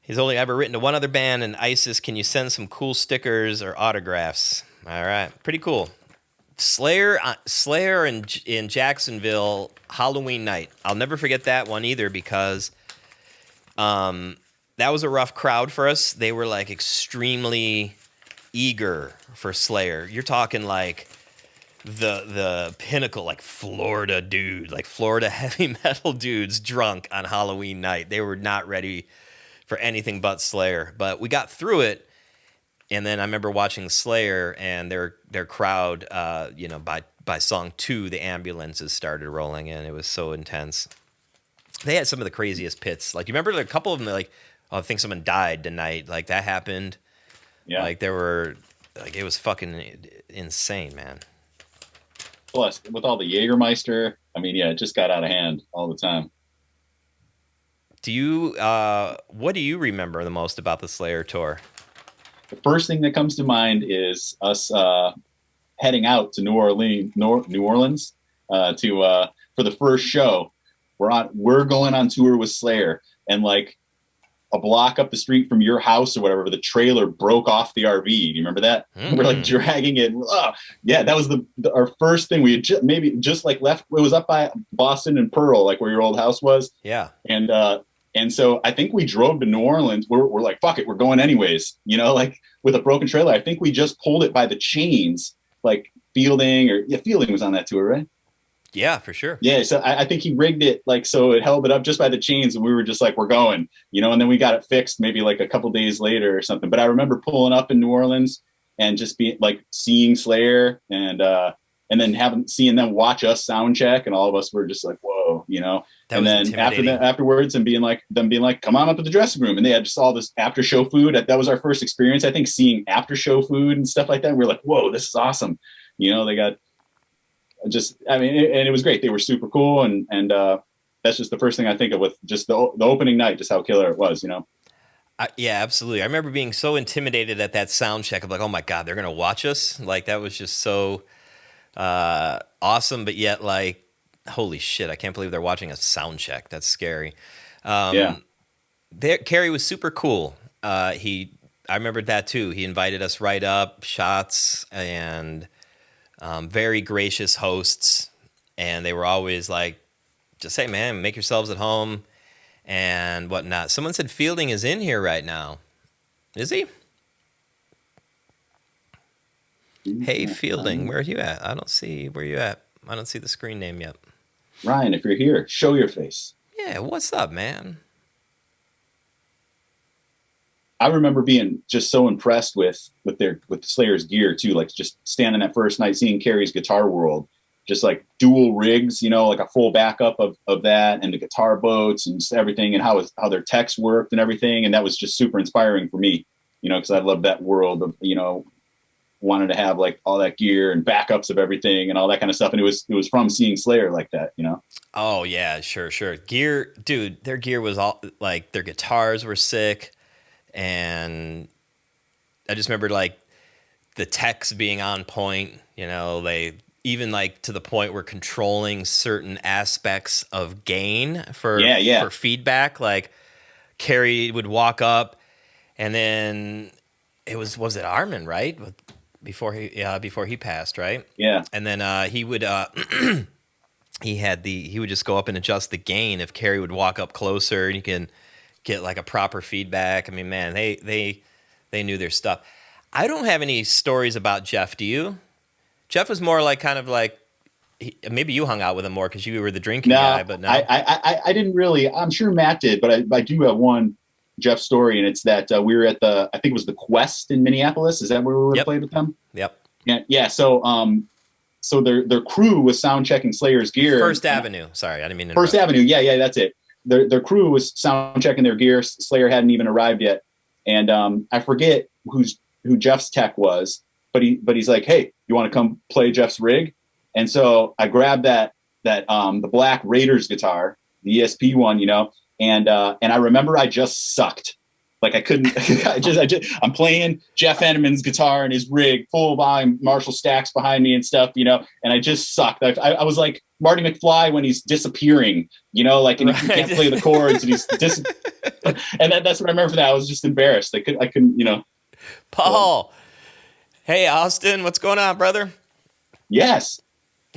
He's only ever written to one other band, and ISIS. Can you send some cool stickers or autographs? All right, pretty cool. Slayer in Jacksonville, Halloween night. I'll never forget that one either because that was a rough crowd for us. They were like extremely eager for Slayer. You're talking like the pinnacle, like Florida dude, like Florida heavy metal dudes drunk on Halloween night. They were not ready for anything but Slayer, but we got through it. And then I remember watching Slayer and their crowd, by song 2, the ambulances started rolling in. It was so intense. They had some of the craziest pits. Like, you remember a couple of them, like, I think someone died tonight. Like, that happened. Yeah. Like, there were, like, it was fucking insane, man. Plus, with all the Jägermeister, it just got out of hand all the time. Do you, what do you remember the most about the Slayer tour? The first thing that comes to mind is us heading out to New Orleans for the first show. We're going on tour with Slayer, and like a block up the street from your house or whatever, the trailer broke off the RV. Do you remember that? Mm-hmm. We're like dragging it. Yeah, that was our first thing. We had maybe just like left. It was up by Boston and Pearl, like where your old house was. Yeah. And so I think we drove to New Orleans. We're like, fuck it, we're going anyways. Like with a broken trailer. I think we just pulled it by the chains, like Fielding was on that tour, right? Yeah, for sure. Yeah, so I think he rigged it like so it held it up just by the chains, and we were just like, we're going, and then we got it fixed maybe like a couple days later or something. But I remember pulling up in New Orleans and just being like seeing Slayer and then seeing them watch us sound check, and all of us were just like, whoa. That And was then intimidating. afterwards, and being like, come on up to the dressing room, and they had just all this after show food. That was our first experience, I think, seeing after show food and stuff like that. And we were like, whoa, this is awesome. They got and it was great. They were super cool, and that's just the first thing I think of with just the opening night, just how killer it was. Yeah, absolutely. I remember being so intimidated at that sound check. I'm like, oh my God, they're going to watch us? Like, that was just so awesome, but yet, like, holy shit, I can't believe they're watching a sound check. That's scary. Yeah. Kerry was super cool. I remembered that too. He invited us right up, shots, and very gracious hosts. And they were always like, just say, man, make yourselves at home and whatnot. Someone said Fielding is in here right now. Is he? Hey, Fielding, where are you at? I don't see where you at. I don't see the screen name yet. Ryan, if you're here, show your face. Yeah, what's up, man? I remember being just so impressed with Slayer's gear too, like just standing that first night, seeing Kerry's Guitar World, just like dual rigs, like a full backup of that, and the guitar boats and just everything, and how their techs worked and everything. And that was just super inspiring for me, because I loved that world of, wanted to have like all that gear and backups of everything and all that kind of stuff. And it was from seeing Slayer like that, Oh yeah, sure. Gear, dude, their gear was all like, their guitars were sick. And I just remember like the techs being on point, they even like to the point where controlling certain aspects of gain for feedback. Like Kerry would walk up, and then was it Armin, right? Before he passed, right? Yeah. And then he would he would just go up and adjust the gain if Kerry would walk up closer, and you can get like a proper feedback. I mean, man, they knew their stuff. I don't have any stories about Jeff. Do you? Jeff was more like kind of like, maybe you hung out with him more because you were the drinking guy, but no. I didn't really. I'm sure Matt did, but I do have one Jeff story, and it's that we were at I think it was the Quest in Minneapolis. Is that where we were played with them? Yep. Yeah. So their crew was sound checking Slayer's gear. First Avenue. Sorry, I didn't mean to First Avenue. Yeah, that's it. Their crew was sound checking their gear. Slayer hadn't even arrived yet, and I forget who Jeff's tech was, but he's like, hey, you want to come play Jeff's rig? And so I grabbed the black Raiders guitar, the ESP one, and I remember I just sucked. Like I couldn't. I'm playing Jeff Enneman's guitar and his rig, full volume, Marshall stacks behind me and stuff, and I just sucked. I was like Marty McFly when he's disappearing, like, and he can't play the chords, and he's and that's what I remember from that. I was just embarrassed. I couldn't. Paul, hey Austin, what's going on, brother? Yes.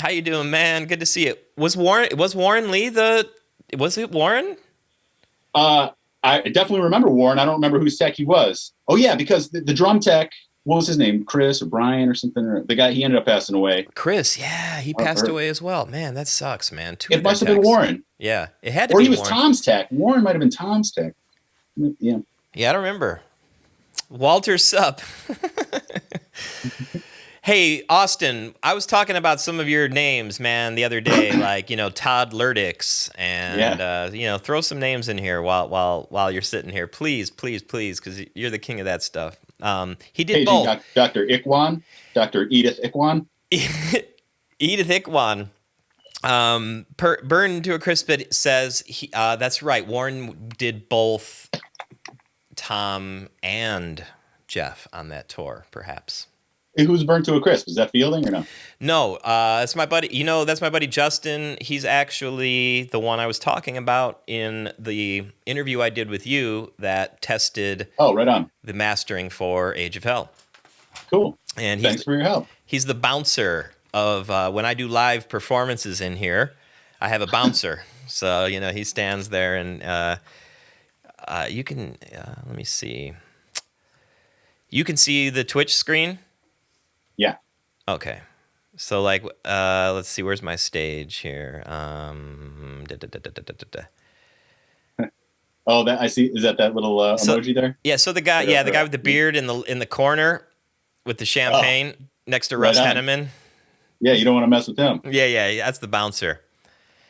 How you doing, man? Good to see you. Was Warren Lee was it Warren? I definitely remember Warren. I don't remember whose tech he was. Oh yeah, because the drum tech, what was his name? Chris or Brian or something? Or the guy, he ended up passing away. Yeah, he passed away as well. Man, that sucks, man. It must have been Warren. Yeah, it had to be. Or he was Warren. Tom's tech. Warren might have been Tom's tech. Yeah. Yeah, I don't remember. Walter Sup. Hey, Austin, I was talking about some of your names, man, the other day, like, Todd Lurdix, and, throw some names in here while you're sitting here. Please, because you're the king of that stuff. He did both. Dr. Ikwan, Dr. Edith Ikwan. Edith Ikwan. Burn to a Crisp says, that's right, Warren did both Tom and Jeff on that tour, perhaps. Who's Burnt to a Crisp? Is that Fielding or no? No, that's my buddy. That's my buddy Justin. He's actually the one I was talking about in the interview I did with you that tested right on the mastering for Age of Hell. Cool. And thanks for your help. He's the bouncer of when I do live performances in here. I have a bouncer. So, he stands there and you can, let me see. You can see the Twitch screen? Yeah. Okay. So like, let's see, where's my stage here? Oh, that I see. Is that little So emoji there? yeah, so the guy, Or, the guy with the yeah. beard in the corner with the Oh, champagne next to right Russ on. Henneman. Yeah, you don't want to mess with him. Yeah, that's the bouncer.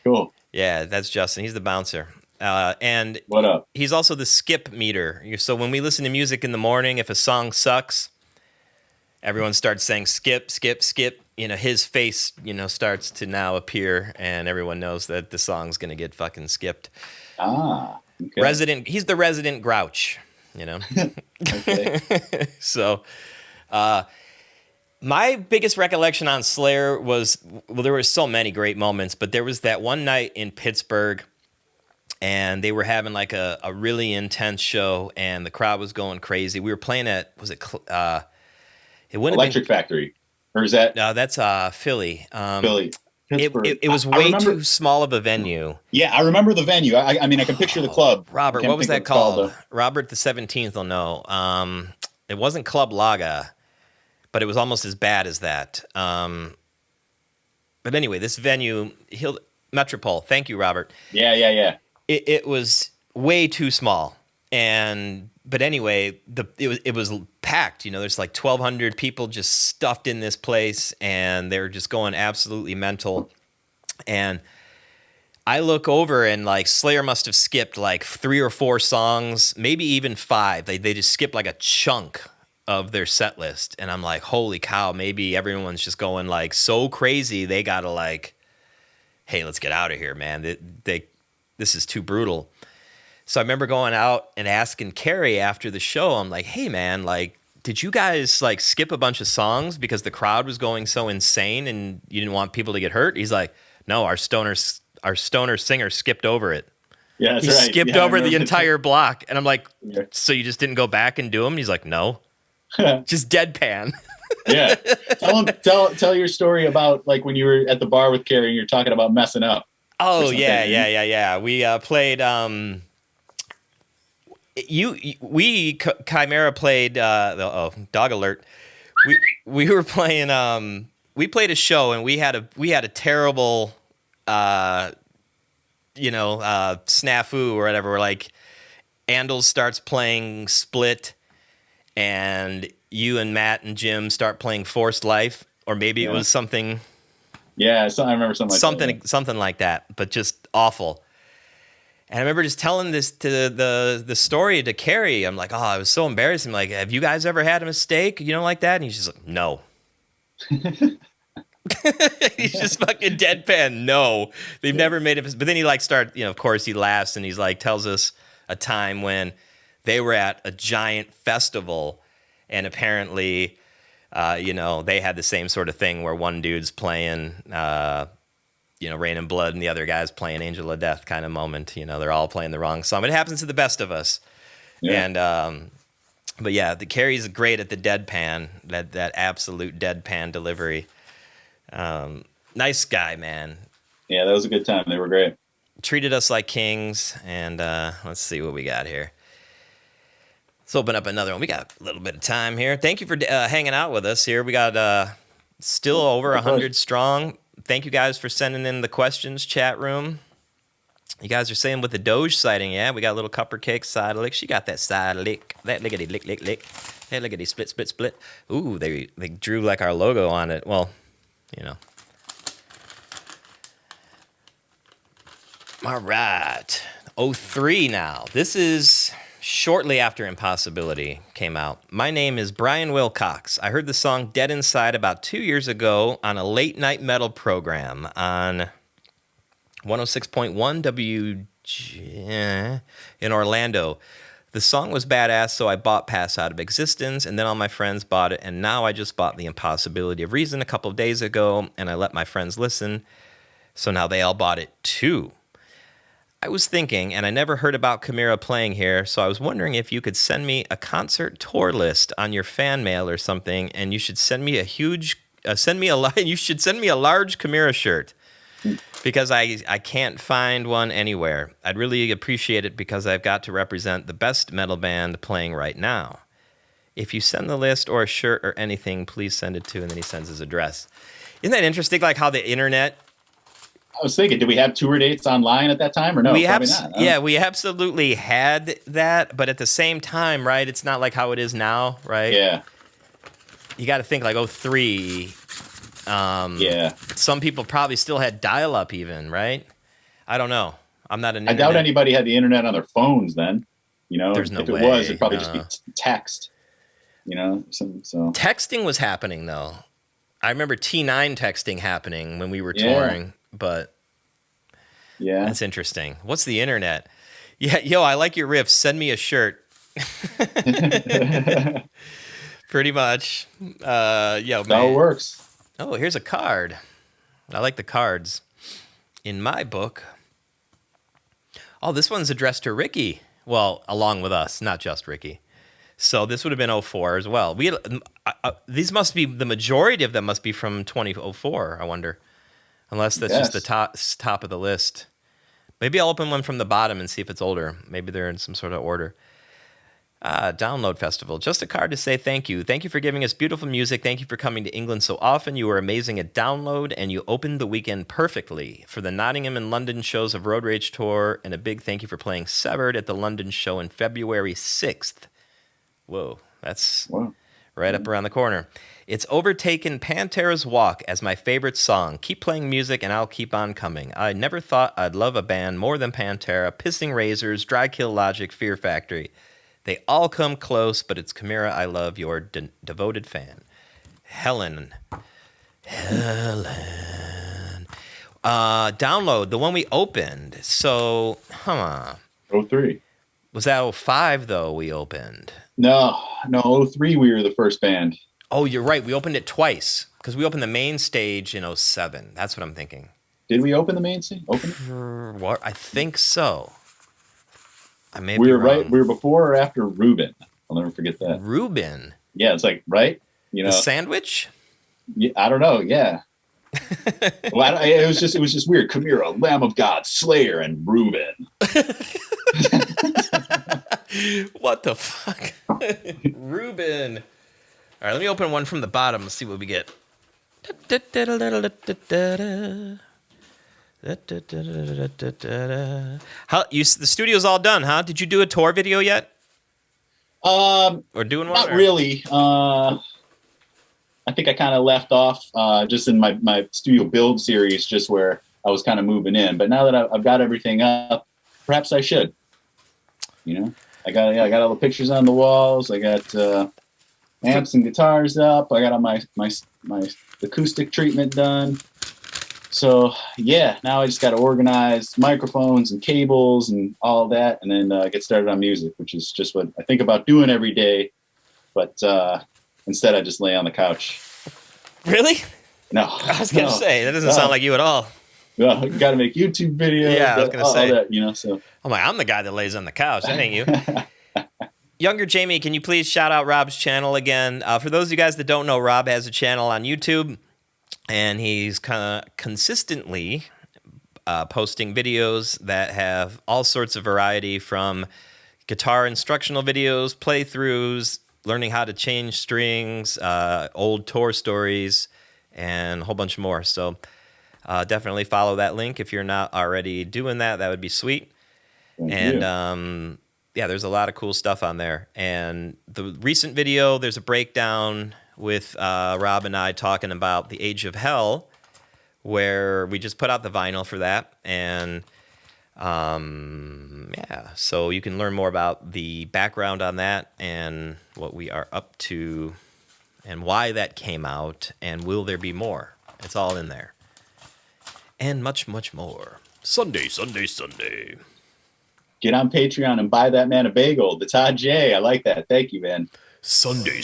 Cool. Yeah, that's Justin. He's the bouncer. And What up? he's also the skip meter. So when we listen to music in the morning, if a song sucks, everyone starts saying skip, skip, skip. His face, starts to now appear, and everyone knows that the song's gonna get fucking skipped. Ah, okay. He's the resident grouch, you know. Okay. So, my biggest recollection on Slayer was, well, there were so many great moments, but there was that one night in Pittsburgh, and they were having like a really intense show, and the crowd was going crazy. We were playing at, it wouldn't have Electric Factory, or is that been, no, that's Philly. Philly? Pittsburgh. It was I way remember. too small of a venue. Yeah, I remember the venue. I mean, I can picture the club. Robert, Can't what was think that it's called, called? though. Robert the 17th will know. It wasn't Club Laga, but it was almost as bad as that. But anyway, this venue, Metropole. Thank you, Robert. Yeah. It was way too small, but anyway, it was packed. There's like 1,200 people just stuffed in this place, and they're just going absolutely mental. And I look over, and like Slayer must have skipped like 3 or 4 songs, maybe even 5. They just skipped like a chunk of their set list, and I'm like, holy cow, maybe everyone's just going like so crazy they gotta like, hey, let's get out of here, man. This is too brutal. So I remember going out and asking Carrie after the show, I'm like, hey man, like, did you guys like skip a bunch of songs because the crowd was going so insane and you didn't want people to get hurt? He's like, no, our stoner singer skipped over it. Yeah, that's He right. skipped Yeah, I over the remember. entire block. And I'm like, Yeah. so you just didn't go back and do them? He's like, no, just deadpan. Yeah. Tell your story about like when you were at the bar with Carrie and you're talking about messing up. Oh something. yeah. We played. Chimera played. Dog alert. We were playing. We played a show and we had a terrible, snafu or whatever. Where like, Andals starts playing Split, and you and Matt and Jim start playing Forced Life, or maybe it was something. Yeah, I remember something like that, but just awful. And I remember just telling this to the story to Carrie. I'm like, oh, I was so embarrassed. I'm like, have you guys ever had a mistake, like that? And he's just like, no. He's just fucking deadpan. No, they've never made it. But then he like of course he laughs and he's like, tells us a time when they were at a giant festival and apparently, they had the same sort of thing where one dude's playing, Rain and Blood, and the other guy's playing Angel of Death kind of moment. They're all playing the wrong song. It happens to the best of us. Yeah. And, but yeah, the Carrie's great at the deadpan, that absolute deadpan delivery. Nice guy, man. Yeah, that was a good time. They were great. Treated us like kings. And let's see what we got here. Let's open up another one. We got a little bit of time here. Thank you for hanging out with us here. We got still over 100 strong. Thank you guys for sending in the questions, chat room. You guys are saying with the Doge sighting, yeah, we got a little cupcake side lick. She got that side lick. That lickety lick. Hey, lickety split. Ooh, they drew like our logo on it. Well, All right. 03 now. This is shortly after Impossibility came out. My name is Brian Wilcox. I heard the song Dead Inside about 2 years ago on a late night metal program on 106.1 WG in Orlando. The song was badass, so I bought Pass Out of Existence, and then all my friends bought it, and now I just bought The Impossibility of Reason a couple of days ago, and I let my friends listen, so now they all bought it too. I was thinking, and I never heard about Camara playing here, so I was wondering if you could send me a concert tour list on your fan mail or something, and you should send me you should send me a large Camara shirt, because I can't find one anywhere. I'd really appreciate it because I've got to represent the best metal band playing right now. If you send the list or a shirt or anything, please send it to, and then he sends his address. Isn't that interesting? Like how the internet. I was thinking, did we have tour dates online at that time or no? Probably not. Yeah, we absolutely had that, but at the same time, right? It's not like how it is now, right? Yeah. You got to think like 03. Yeah. Some people probably still had dial-up even, right? I don't know. I'm not an I doubt anybody had the internet on their phones then. You know, There's no if it way, was, it'd probably just be text. You know, so texting was happening though. I remember T9 texting happening when we were touring, but yeah, that's interesting. What's the internet? Yeah, yo, I like your riffs. Send me a shirt. Pretty much. Yo, man. How it works. Oh, here's a card. I like the cards in my book. Oh, this one's addressed to Ricky. Well, along with us, not just Ricky. So this would have been 04 as well. We these must be, the majority of them must be from 2004, I wonder. Unless that's just the top of the list. Maybe I'll open one from the bottom and see if it's older. Maybe they're in some sort of order. Download Festival. Just a card to say thank you. Thank you for giving us beautiful music. Thank you for coming to England so often. You were amazing at Download, and you opened the weekend perfectly. For the Nottingham and London shows of Road Rage Tour, and a big thank you for playing Severed at the London show on February 6th. Whoa, that's right up around the corner. It's overtaken Pantera's Walk as my favorite song. Keep playing music and I'll keep on coming. I never thought I'd love a band more than Pantera, Pissing Razors, Dry Kill Logic, Fear Factory. They all come close, but it's Camara I love, your devoted fan. Helen. Download, the one we opened. So, 03. Was that 05 though we opened? No, 03 we were the first band. Oh, you're right. We opened it twice because we opened the main stage in 07. That's what I'm thinking. Did we open the main stage? What? I think so. I may we be were wrong. right. We were before or after Reuben. I'll never forget that. Reuben. Yeah, it's like right. You know, the sandwich. Yeah, I don't know. Yeah. Well, it was just weird. Camara, Lamb of God, Slayer, and Reuben. What the fuck? Reuben. All right, let me open one from the bottom. Let's see what we get. How the studio's all done, huh? Did you do a tour video yet? Or doing one? Not really. I think I kind of left off just in my studio build series, just where I was kind of moving in. But now that I've got everything up, perhaps I should. You know, I got all the pictures on the walls. I got amps and guitars up. I got all my acoustic treatment done. So yeah, now I just got to organize microphones and cables and all that, and then get started on music, which is just what I think about doing every day. But instead, I just lay on the couch. Really? No. I was gonna say that doesn't sound like you at all. Well, got to make YouTube videos. Yeah, I was gonna say all that, you know. So I'm the guy that lays on the couch. That ain't you. Younger Jamie, can you please shout out Rob's channel again? For those of you guys that don't know, Rob has a channel on YouTube, and he's kind of consistently posting videos that have all sorts of variety, from guitar instructional videos, playthroughs, learning how to change strings, old tour stories, and a whole bunch more. So definitely follow that link if you're not already doing that. That would be sweet. Thank and you. Yeah, there's a lot of cool stuff on there. And the recent video, there's a breakdown with Rob and I talking about The Age of Hell, where we just put out the vinyl for that. And yeah, so you can learn more about the background on that and what we are up to and why that came out and will there be more. It's all in there. And much, much more. Sunday. Get on Patreon and buy that man a bagel. The Todd J. I like that. Thank you, man. Sunday.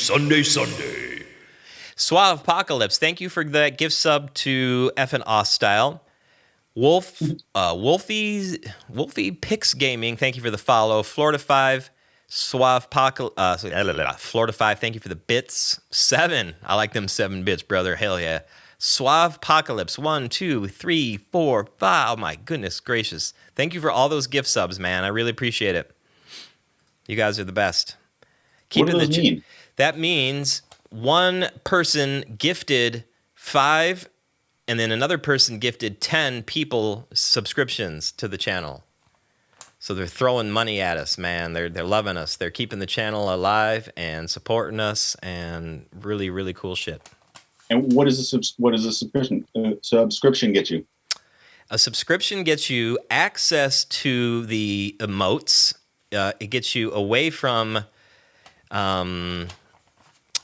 Suave Apocalypse, thank you for that gift sub to Effin' Ostyle. Wolfie Pix Gaming, thank you for the follow. Florida 5, Suave Apocalypse, Florida 5, thank you for the bits. 7, I like them 7 bits, brother. Hell yeah. Suave Apocalypse, 1, 2, 3, 4, 5. Oh my goodness gracious. Thank you for all those gift subs, man. I really appreciate it. You guys are the best. What does that mean? That means one person gifted 5 And then another person gifted 10 people subscriptions to the channel. So they're throwing money at us, man. They're loving us. They're keeping the channel alive and supporting us, and really, really cool shit. And what is a subscription get you? A subscription gets you access to the emotes. It gets you away from...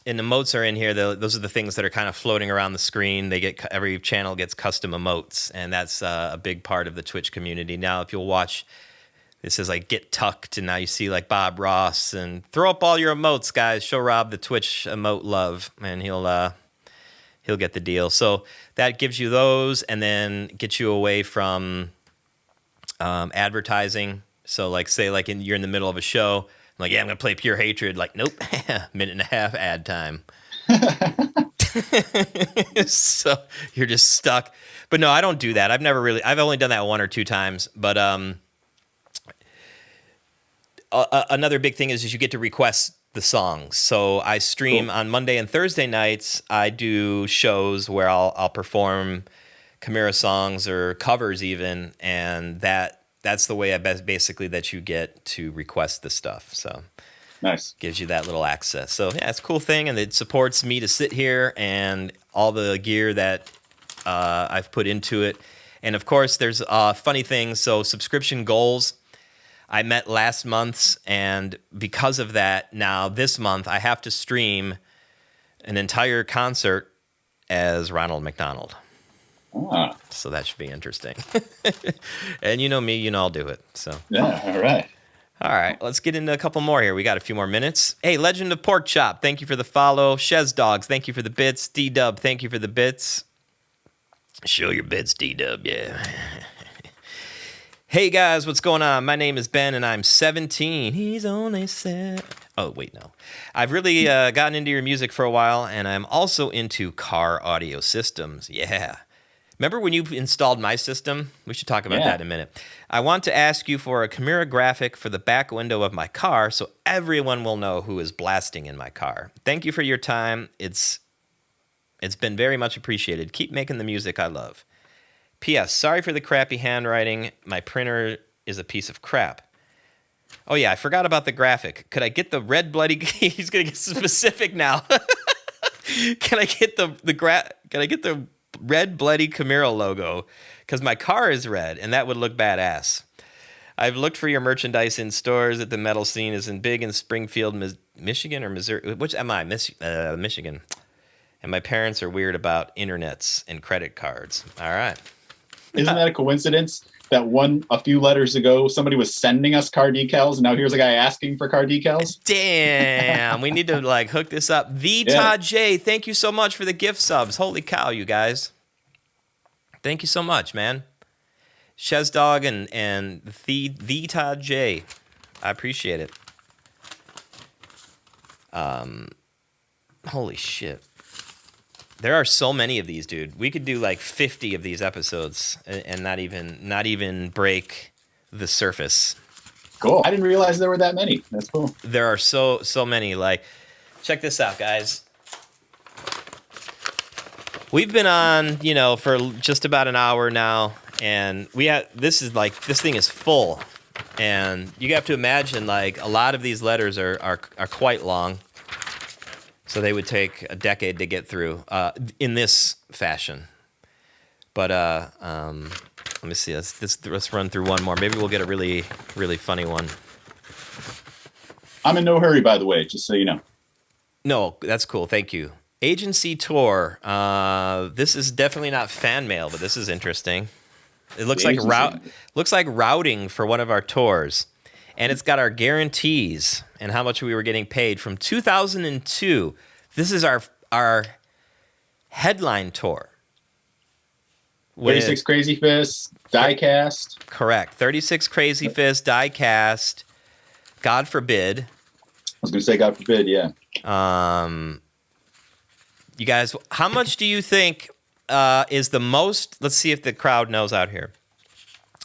and emotes are in here. Those are the things that are kind of floating around the screen. Every channel gets custom emotes, and that's a big part of the Twitch community. Now, if you'll watch, this is like Get Tucked, and now you see like Bob Ross, and throw up all your emotes, guys. Show Rob the Twitch emote love, and he'll get the deal. So that gives you those, and then gets you away from advertising. So like say like you're in the middle of a show. I'm like, yeah, I'm going to play Pure Hatred. Like, nope, minute and a half ad time. So you're just stuck. But no, I don't do that. I've only done that 1 or 2 times. But another big thing is you get to request the songs. So I stream on Monday and Thursday nights. I do shows where I'll perform Camara songs or covers even, and that's the way basically that you get to request the stuff. So nice. Gives you that little access. So yeah, it's a cool thing, and it supports me to sit here and all the gear that I've put into it. And of course, there's funny things. So subscription goals, I met last month's, and because of that, now this month I have to stream an entire concert as Ronald McDonald. Ah. So that should be interesting. And you know me, you know I'll do it. So yeah, all right. All right, let's get into a couple more here. We got a few more minutes. Hey, Legend of Pork Chop, thank you for the follow. Shez Dogs, thank you for the bits. D-Dub, thank you for the bits. Show your bits, D-Dub, yeah. Hey guys, what's going on? My name is Ben and I'm 17. He's only 7. Oh, wait, no. I've really gotten into your music for a while, and I'm also into car audio systems. Yeah. Remember when you installed my system? We should talk about that in a minute. I want to ask you for a Camara graphic for the back window of my car so everyone will know who is blasting in my car. Thank you for your time. It's been very much appreciated. Keep making the music I love. P.S. Sorry for the crappy handwriting. My printer is a piece of crap. Oh, yeah, I forgot about the graphic. Could I get the red bloody... He's going to get specific now. Can I get the red bloody Camara logo? Because my car is red, and that would look badass. I've looked for your merchandise in stores that the metal scene isn't big in Springfield, Michigan, or Missouri. Which am I? Michigan. And my parents are weird about internets and credit cards. All right. Isn't that a coincidence that a few letters ago, somebody was sending us car decals, and now here's a guy asking for car decals? Damn, we need to hook this up. Todd J, thank you so much for the gift subs. Holy cow, you guys. Thank you so much, man. Shez Dog and the Todd J. I appreciate it. Holy shit. There are so many of these, dude. We could do like 50 of these episodes and not even break the surface. Cool. I didn't realize there were that many. That's cool. There are so many. Like, check this out, guys. We've been on, for just about an hour now, and this thing is full, and you have to imagine like a lot of these letters are quite long. So they would take a decade to get through in this fashion. But let me see. Let's run through one more. Maybe we'll get a really, really funny one. I'm in no hurry, by the way, just so you know. No, that's cool. Thank you. Agency tour. This is definitely not fan mail, but this is interesting. It looks like routing for one of our tours. And it's got our guarantees and how much we were getting paid from 2002. This is our headline tour. 36 Crazy Fists, Diecast. Correct. 36 Crazy Fists, Diecast. God forbid. I was going to say God forbid, yeah. You guys, how much do you think is the most? Let's see if the crowd knows out here.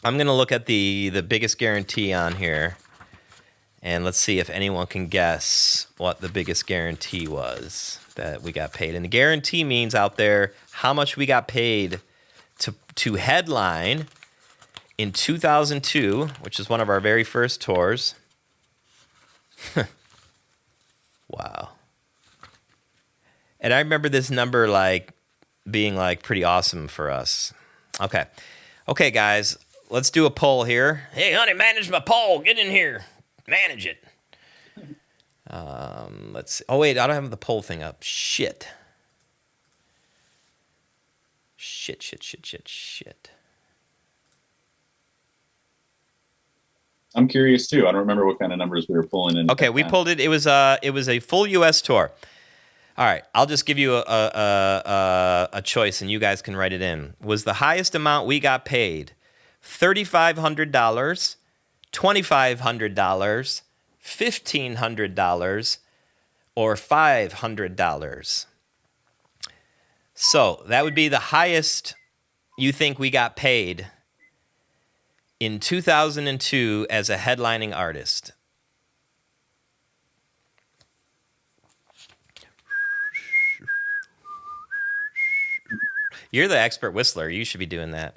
I'm going to look at the biggest guarantee on here, and let's see if anyone can guess what the biggest guarantee was that we got paid. And the guarantee means out there how much we got paid to headline in 2002, which is one of our very first tours. Wow. And I remember this number like being like pretty awesome for us. Okay, guys, let's do a poll here. Hey, honey, manage my poll. Get in here. Manage it. Let's see. Oh, wait, I don't have the poll thing up. Shit. I'm curious too. I don't remember what kind of numbers we were pulling in. Okay, we pulled it. It was a full U.S. tour. All right, I'll just give you a choice, and you guys can write it in. Was the highest amount we got paid $3,500, $2,500, $1,500, or $500? So that would be the highest you think we got paid in 2002 as a headlining artist. You're the expert whistler. You should be doing that.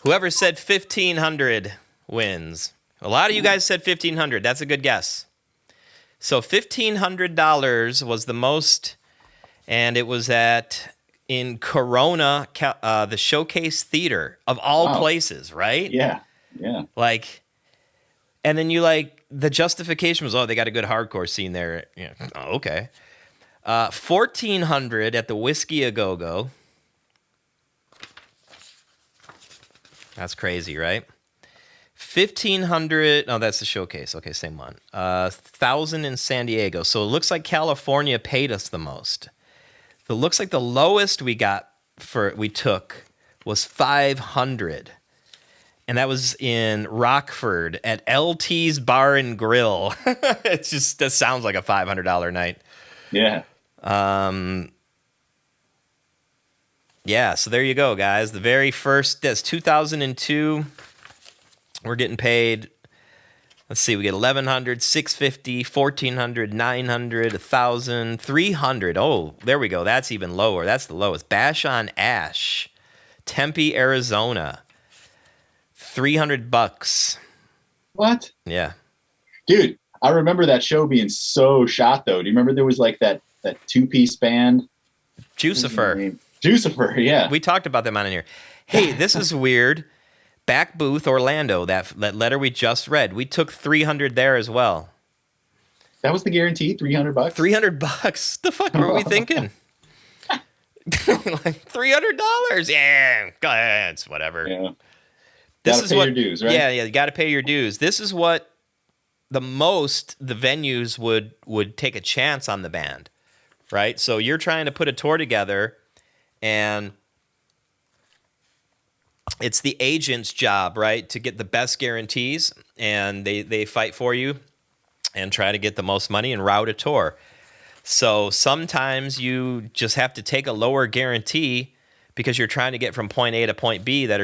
Whoever said 1,500 wins. A lot of you guys said 1,500. That's a good guess. So $1,500 was the most, and it was in Corona, the Showcase Theater of all places, right? Yeah. Like, and then the justification was, they got a good hardcore scene there. Yeah. Oh, okay. 1,400 at the Whiskey A Go Go. That's crazy, right? 1,500. No, that's the Showcase. Okay, same one. 1,000 in San Diego. So it looks like California paid us the most. It looks like the lowest we took was 500, and that was in Rockford at LT's Bar and Grill. That sounds like a $500 night. Yeah. Yeah, so there you go, guys. The very first, that's 2002. We're getting paid, let's see, we get 1,100, 650, 1,400, 900, 1,000, 300. Oh, there we go. That's even lower. That's the lowest. Bash on Ash, Tempe, Arizona, $300. What? Yeah. Dude, I remember that show being so shot, though. Do you remember there was like that two-piece band? Jucifer, yeah. We talked about them on in here. Hey, this is weird. Back booth, Orlando, that letter we just read. We took 300 there as well. That was the guarantee, $300? $300. The fuck were we thinking? Like $300. Yeah, go ahead. It's whatever. Yeah. This gotta is pay what your dues, right? Yeah, you got to pay your dues. This is what the venues would take a chance on the band, right? So you're trying to put a tour together, and it's the agent's job, right, to get the best guarantees, and they fight for you and try to get the most money and route a tour. So sometimes you just have to take a lower guarantee because you're trying to get from point A to point B that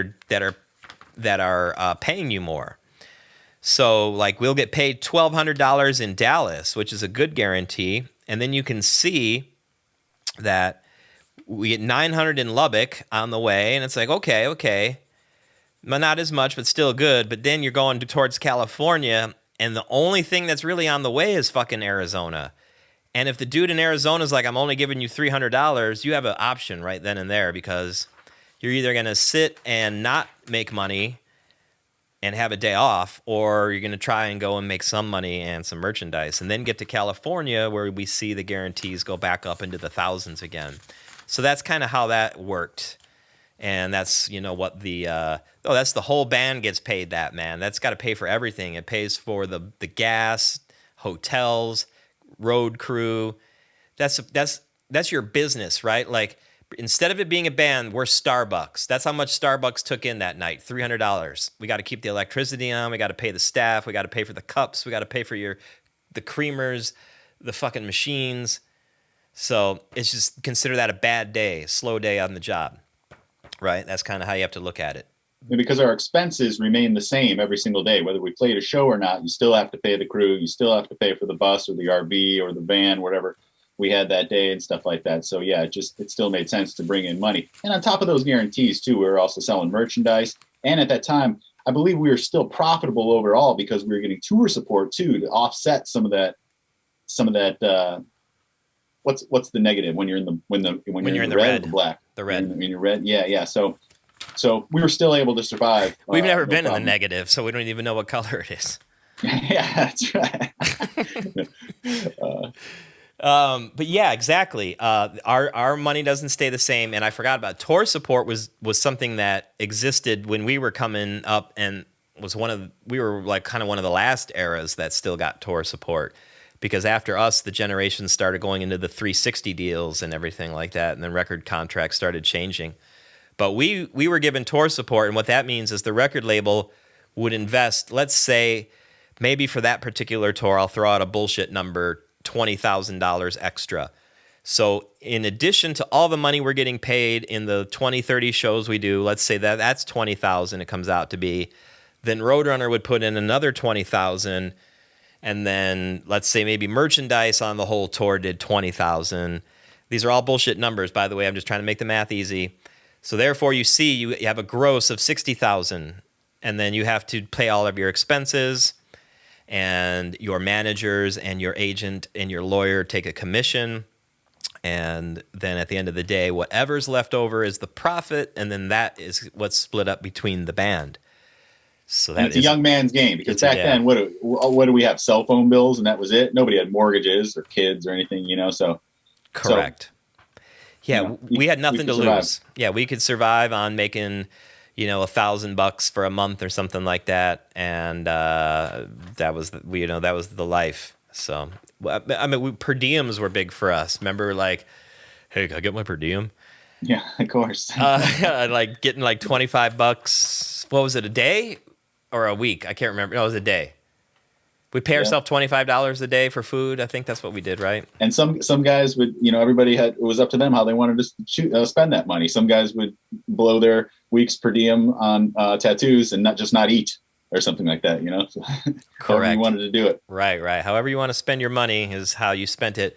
are paying you more. So like we'll get paid $1,200 in Dallas, which is a good guarantee, and then you can see that we get 900 in Lubbock on the way, and it's like, okay. But not as much, but still good. But then you're going towards California, and the only thing that's really on the way is fucking Arizona. And if the dude in Arizona is like, I'm only giving you $300, you have an option right then and there, because you're either going to sit and not make money and have a day off, or you're going to try and go and make some money and some merchandise, and then get to California where we see the guarantees go back up into the thousands again. So that's kind of how that worked. And that's, what that's the whole band gets paid that, man. That's got to pay for everything. It pays for the gas, hotels, road crew. That's your business, right? Like, instead of it being a band, we're Starbucks. That's how much Starbucks took in that night, $300. We got to keep the electricity on. We got to pay the staff. We got to pay for the cups. We got to pay for the creamers, the fucking machines. So it's just, consider that a bad day, slow day on the job, right? That's kind of how you have to look at it. because our expenses remain the same every single day, whether we played a show or not. You still have to pay the crew. You still have to pay for the bus or the RV or the van, whatever we had that day and stuff like that. So yeah, it still made sense to bring in money. And on top of those guarantees too, we were also selling merchandise. And at that time, I believe we were still profitable overall because we were getting tour support too to offset some of that. What's the negative when you're in the when you're in the red or the black? The red. When you're red, yeah. So we were still able to survive. We've never been in the negative, so we don't even know what color it is. Yeah, that's right. But yeah, exactly. Our money doesn't stay the same, and I forgot about tour support was something that existed when we were coming up, and we were like kind of one of the last eras that still got tour support, because after us, the generation started going into the 360 deals and everything like that, and then record contracts started changing. But we were given tour support, and what that means is the record label would invest, let's say, maybe for that particular tour, I'll throw out a bullshit number, $20,000 extra. So in addition to all the money we're getting paid in the 20, 30 shows we do, let's say that's $20,000 it comes out to be, then Roadrunner would put in another $20,000, and then let's say maybe merchandise on the whole tour did $20,000. These are all bullshit numbers, by the way. I'm just trying to make the math easy. So therefore, you have a gross of $60,000, and then you have to pay all of your expenses, and your managers and your agent and your lawyer take a commission, and then at the end of the day, whatever's left over is the profit, and then that is what's split up between the band. So it's a young man's game, because back then, what do we have? Cell phone bills, and that was it. Nobody had mortgages or kids or anything, So correct. Yeah, we had nothing to lose. Yeah, we could survive on making, $1,000 for a month or something like that, and that was the life. So I mean, per diems were big for us. Remember, like, hey, can I get my per diem? Yeah, of course. Like getting like $25. What was it, a day or a week? I can't remember. No, it was a day. We pay ourselves $25 a day for food. I think that's what we did, right? And some guys would, everybody it was up to them how they wanted to spend that money. Some guys would blow their week's per diem on tattoos and not eat or something like that, So, correct. However you wanted to do it. Right. However you want to spend your money is how you spent it.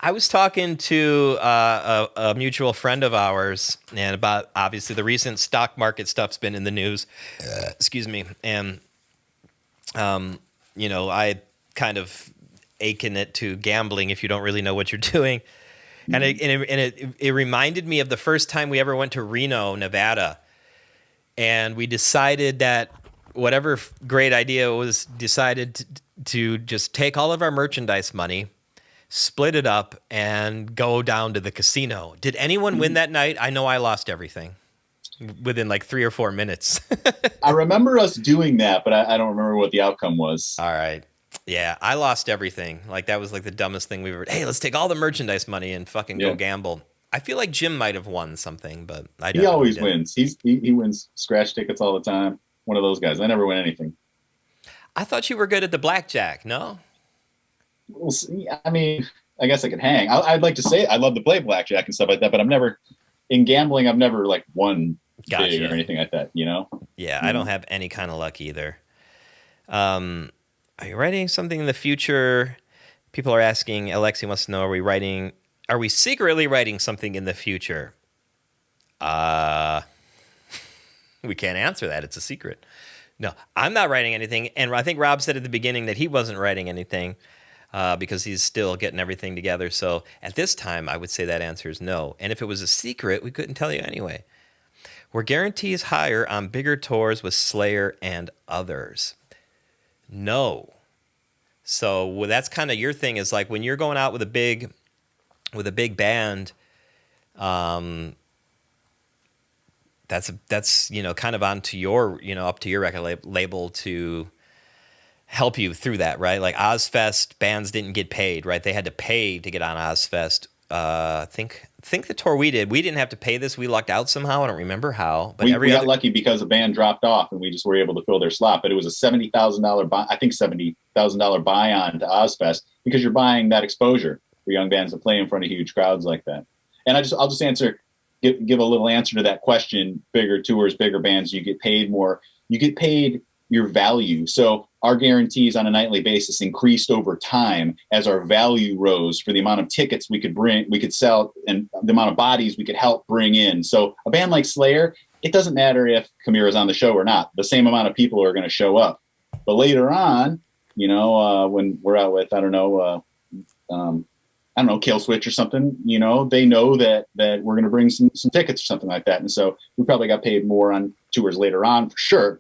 I was talking to a mutual friend of ours, and about obviously the recent stock market stuff's been in the news. Excuse me, and I kind of akin it to gambling if you don't really know what you're doing. And it reminded me of the first time we ever went to Reno, Nevada. And we decided that whatever great idea was decided to just take all of our merchandise money, split it up, and go down to the casino. Did anyone win that night? I know I lost everything within like 3 or 4 minutes. I remember us doing that, but I don't remember what the outcome was. All right. Yeah, I lost everything. Like, that was like the dumbest thing we've ever... Hey, let's take all the merchandise money and fucking go gamble. I feel like Jim might have won something, but he always wins. He wins scratch tickets all the time. One of those guys. I never win anything. I thought you were good at the blackjack, no? Well, I mean, I guess I could hang. I'd like to say I love to play blackjack and stuff like that, but in gambling, I've never like won big or anything like that, Yeah, I don't have any kind of luck either. Are you writing something in the future? People are asking, Alexi wants to know, are we secretly writing something in the future? We can't answer that. It's a secret. No, I'm not writing anything. And I think Rob said at the beginning that he wasn't writing anything because he's still getting everything together. So at this time, I would say that answer is no. And if it was a secret, we couldn't tell you anyway. Were guarantees higher on bigger tours with Slayer and others? No. So that's kind of your thing, is like when you're going out with a big band, that's kind of onto your up to your record label to help you through that, right? Like Ozfest, bands didn't get paid, right? They had to pay to get on Ozfest. Think the tour we didn't have to pay this. We lucked out somehow. I don't remember how, but we got lucky because a band dropped off and we just were able to fill their slot. But it was a $70,000 buy. I think $70,000 buy on to Ozfest, because you're buying that exposure for young bands to play in front of huge crowds like that. And I'll just answer. give a little answer to that question. Bigger tours, bigger bands, you get paid more. You get paid your value. So our guarantees on a nightly basis increased over time as our value rose for the amount of tickets we could sell, and the amount of bodies we could help bring in. So a band like Slayer, it doesn't matter if Camara's on the show or not. The same amount of people are going to show up. But later on, when we're out with, Kill Switch or something, they know that we're going to bring some tickets or something like that. And so we probably got paid more on tours later on for sure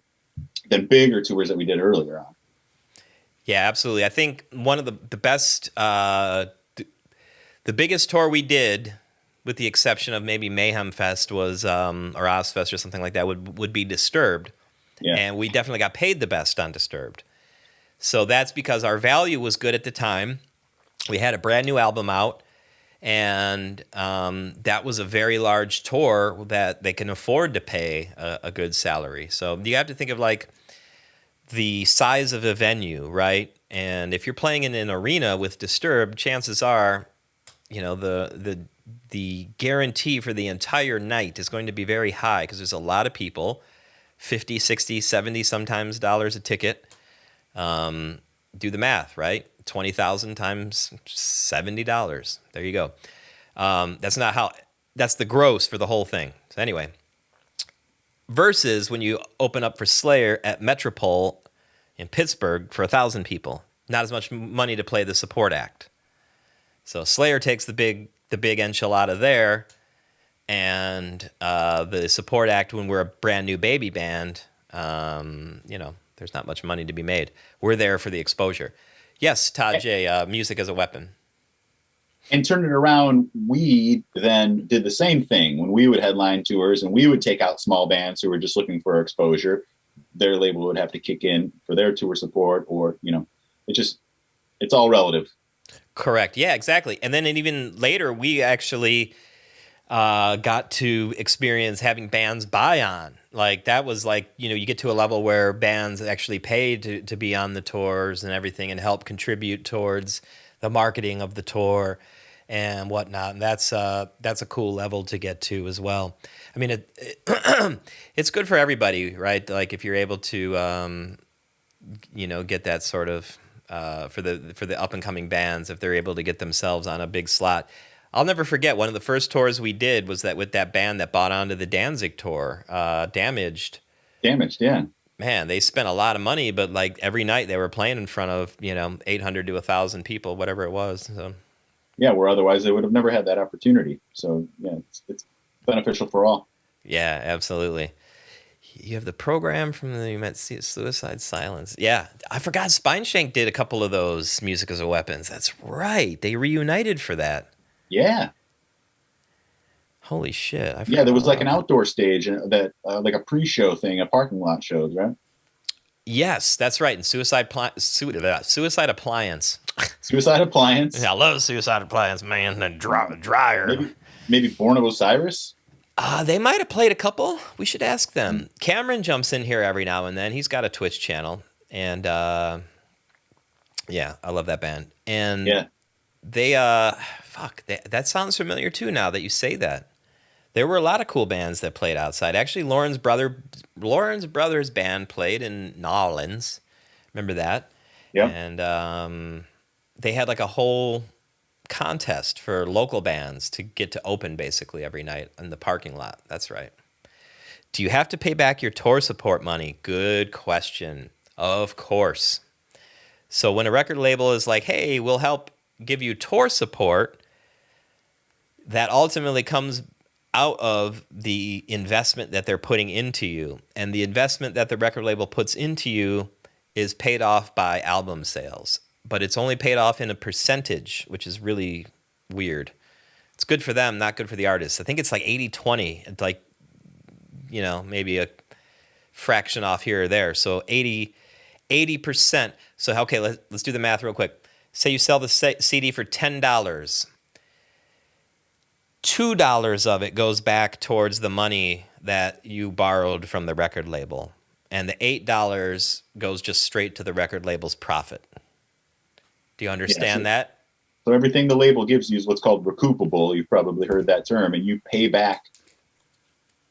than bigger tours that we did earlier on. Yeah, absolutely. I think one of the best, the biggest tour we did, with the exception of maybe Mayhem Fest, was or Ozfest or something like that, would be Disturbed. Yeah. And we definitely got paid the best on Disturbed. So that's because our value was good at the time. We had a brand new album out, and that was a very large tour that they can afford to pay a good salary. So you have to think of like the size of a venue, right? And if you're playing in an arena with Disturbed, chances are, the guarantee for the entire night is going to be very high because there's a lot of people, 50, 60, 70 sometimes dollars a ticket. Do the math, right? 20,000 times $70. There you go. That's the gross for the whole thing. So anyway, versus when you open up for Slayer at Metropole in Pittsburgh for 1,000 people, not as much money to play the support act. So Slayer takes the big enchilada there, and the support act, when we're a brand new baby band, there's not much money to be made. We're there for the exposure. Yes, Tajay, music as a weapon. And turn it around, we then did the same thing when we would headline tours, and we would take out small bands who were just looking for exposure. Their label would have to kick in for their tour support, or, it's all relative. Correct. Yeah, exactly. And then even later, we actually got to experience having bands buy on. Like that was like, you get to a level where bands actually pay to be on the tours and everything and help contribute towards the marketing of the tour and whatnot. And that's a cool level to get to as well. I mean, it's good for everybody, right? Like if you're able to, get that sort of, for the up and coming bands, if they're able to get themselves on a big slot. I'll never forget one of the first tours we did was that with that band that bought onto the Danzig tour, Damaged. Damaged, yeah. Man, they spent a lot of money, but like every night they were playing in front of 800 to 1,000 people, whatever it was. So. Yeah, where otherwise they would have never had that opportunity. So yeah, it's beneficial for all. Yeah, absolutely. You have the program from you met Suicide Silence. Yeah, I forgot Spineshank did a couple of those Music as a Weapons. That's right. They reunited for that. Yeah. Holy shit. Yeah, there was like an outdoor stage that like a pre-show thing, a parking lot shows, right? Yes, that's right. And Suicide Appliance. Suicide Appliance. Yeah, I love Suicide Appliance, man. The dryer. Maybe Born of Osiris? They might have played a couple. We should ask them. Cameron jumps in here every now and then. He's got a Twitch channel. And yeah, I love that band. And yeah. They, that sounds familiar too now that you say that. There were a lot of cool bands that played outside. Actually, Lauren's brother's band played in Nolans. Remember that? Yeah. And they had like a whole contest for local bands to get to open basically every night in the parking lot. That's right. Do you have to pay back your tour support money? Good question. Of course. So when a record label is like, hey, we'll help give you tour support, that ultimately comes out of the investment that they're putting into you. And the investment that the record label puts into you is paid off by album sales. But it's only paid off in a percentage, which is really weird. It's good for them, not good for the artists. I think it's like 80-20. It's like, maybe a fraction off here or there. So 80%. So, okay, let's do the math real quick. Say you sell the CD for $10. $2 of it goes back towards the money that you borrowed from the record label. And the $8 goes just straight to the record label's profit. Do you understand that? So everything the label gives you is what's called recoupable. You've probably heard that term. And you pay back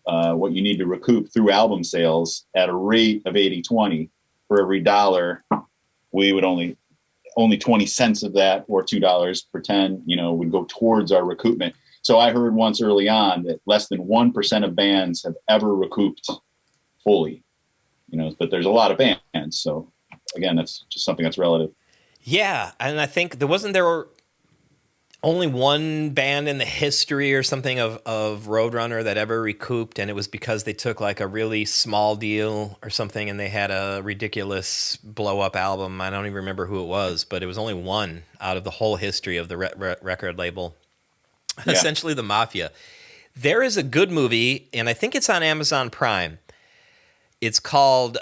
what you need to recoup through album sales at a rate of 80/20. For every dollar, we would only 20 cents of that, or $2 per 10, would go towards our recoupment. So I heard once early on that less than 1% of bands have ever recouped fully, but there's a lot of bands. So again, that's just something that's relative. Yeah. And I think there only one band in the history or something of Roadrunner that ever recouped, and it was because they took like a really small deal or something, and they had a ridiculous blow-up album. I don't even remember who it was, but it was only one out of the whole history of the record label. Yeah. Essentially the Mafia. There is a good movie, and I think it's on Amazon Prime. It's called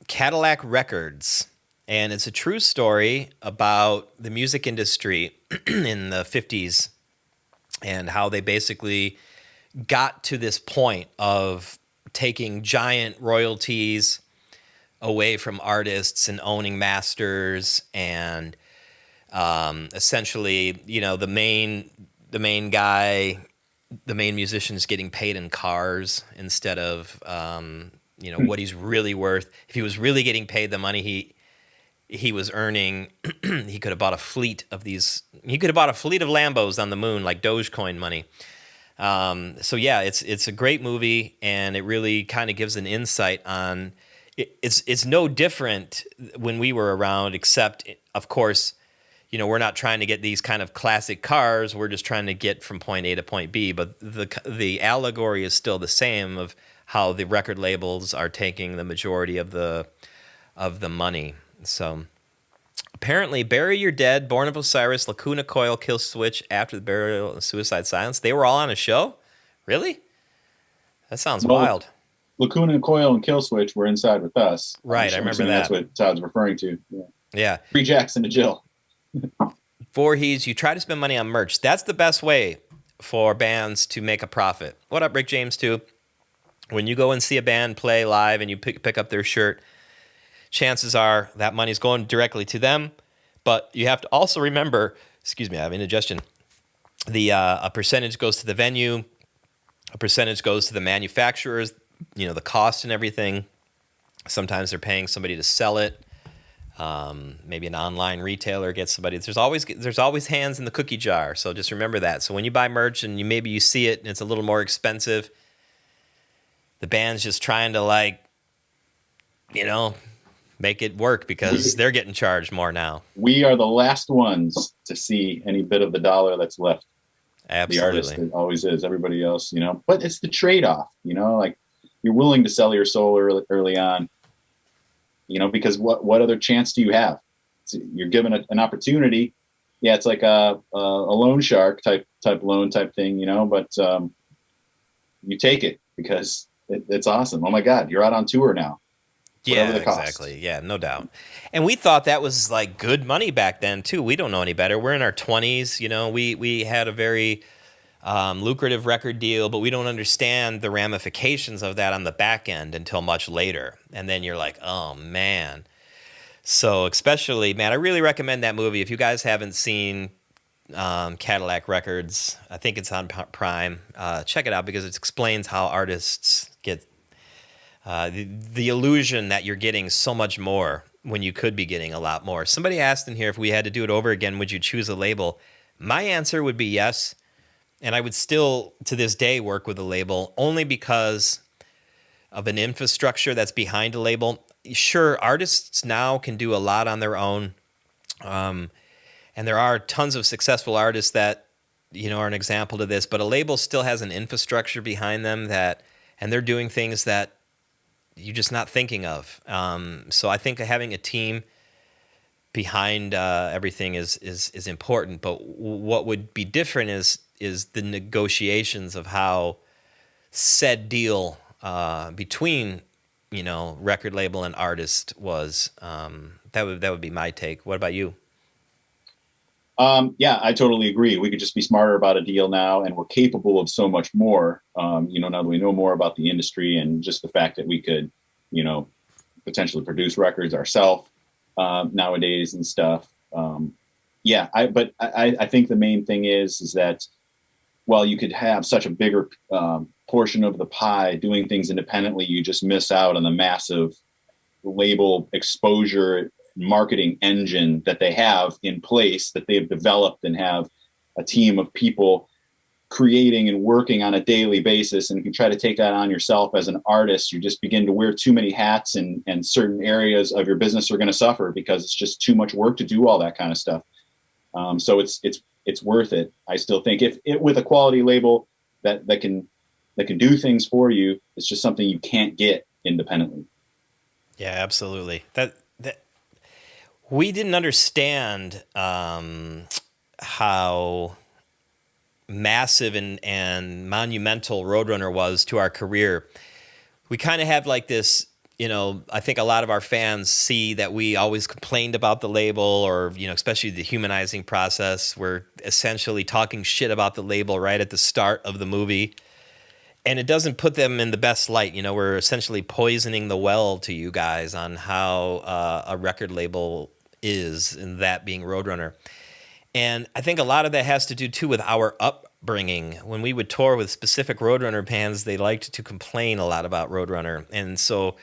Cadillac Records. And it's a true story about the music industry in the 50s and how they basically got to this point of taking giant royalties away from artists and owning masters, and essentially, the main musician is getting paid in cars instead of what he's really worth. If he was really getting paid the money he was earning, he could have bought a fleet of these. He could have bought a fleet of Lambos on the moon, like Dogecoin money. So yeah, it's a great movie, and it really kind of gives an insight on. It's no different when we were around, except of course, we're not trying to get these kind of classic cars. We're just trying to get from point A to point B. But the allegory is still the same of how the record labels are taking the majority of the money. So apparently, Bury Your Dead, Born of Osiris, Lacuna Coil, Kill Switch, After the Burial, and Suicide Silence, they were all on a show? Really? That sounds wild. Lacuna Coil and Kill Switch were inside with us. Right, I remember that. That's what Todd's referring to. Yeah. Free Jackson to Jill. Voorhees, you try to spend money on merch. That's the best way for bands to make a profit. What up, Rick James, too? When you go and see a band play live and you pick up their shirt, chances are that money's going directly to them, but you have to also remember, excuse me, I have indigestion, a percentage goes to the venue, a percentage goes to the manufacturers, the cost and everything. Sometimes they're paying somebody to sell it. Maybe an online retailer gets somebody. There's always hands in the cookie jar, so just remember that. So when you buy merch and maybe you see it and it's a little more expensive, the band's just trying to make it work because they're getting charged more now. We are the last ones to see any bit of the dollar that's left. Absolutely. The artist, it always is. Everybody else, but it's the trade-off, like you're willing to sell your soul early on, because what other chance do you have? You're given an opportunity. Yeah, it's like a loan shark type loan type thing, but you take it because it's awesome. Oh my God, you're out on tour now. Yeah, exactly. Yeah, no doubt. And we thought that was like good money back then too. We don't know any better. We're in our 20s. We had a very lucrative record deal, but we don't understand the ramifications of that on the back end until much later. And then you're like, oh man. So especially, man, I really recommend that movie. If you guys haven't seen Cadillac Records, I think it's on Prime. Check it out because it explains how artists get the illusion that you're getting so much more when you could be getting a lot more. Somebody asked in here if we had to do it over again, would you choose a label? My answer would be yes. And I would still, to this day, work with a label only because of an infrastructure that's behind a label. Sure, artists now can do a lot on their own. And there are tons of successful artists that, are an example to this, but a label still has an infrastructure behind them and they're doing things that you're just not thinking of. So I think having a team behind everything is important. But what would be different is the negotiations of how said deal between record label and artist was. That would be my take. What about you? Yeah, I totally agree. We could just be smarter about a deal now, and we're capable of so much more. Now that we know more about the industry and just the fact that we could, potentially produce records ourselves nowadays and stuff. I think the main thing is that while you could have such a bigger portion of the pie doing things independently, you just miss out on the massive label exposure marketing engine that they have in place, that they've developed and have a team of people creating and working on a daily basis. And if you try to take that on yourself as an artist, you just begin to wear too many hats, and certain areas of your business are going to suffer because it's just too much work to do all that kind of stuff. So it's worth it. I still think if it with a quality label that can do things for you, it's just something you can't get independently. Yeah, absolutely. That we didn't understand how massive and monumental Roadrunner was to our career. We kind of have like this, I think a lot of our fans see that we always complained about the label, or, especially the humanizing process. We're essentially talking shit about the label right at the start of the movie. And it doesn't put them in the best light. We're essentially poisoning the well to you guys on how a record label is, and that being Roadrunner. And I think a lot of that has to do, too, with our upbringing. When we would tour with specific Roadrunner bands, they liked to complain a lot about Roadrunner. And so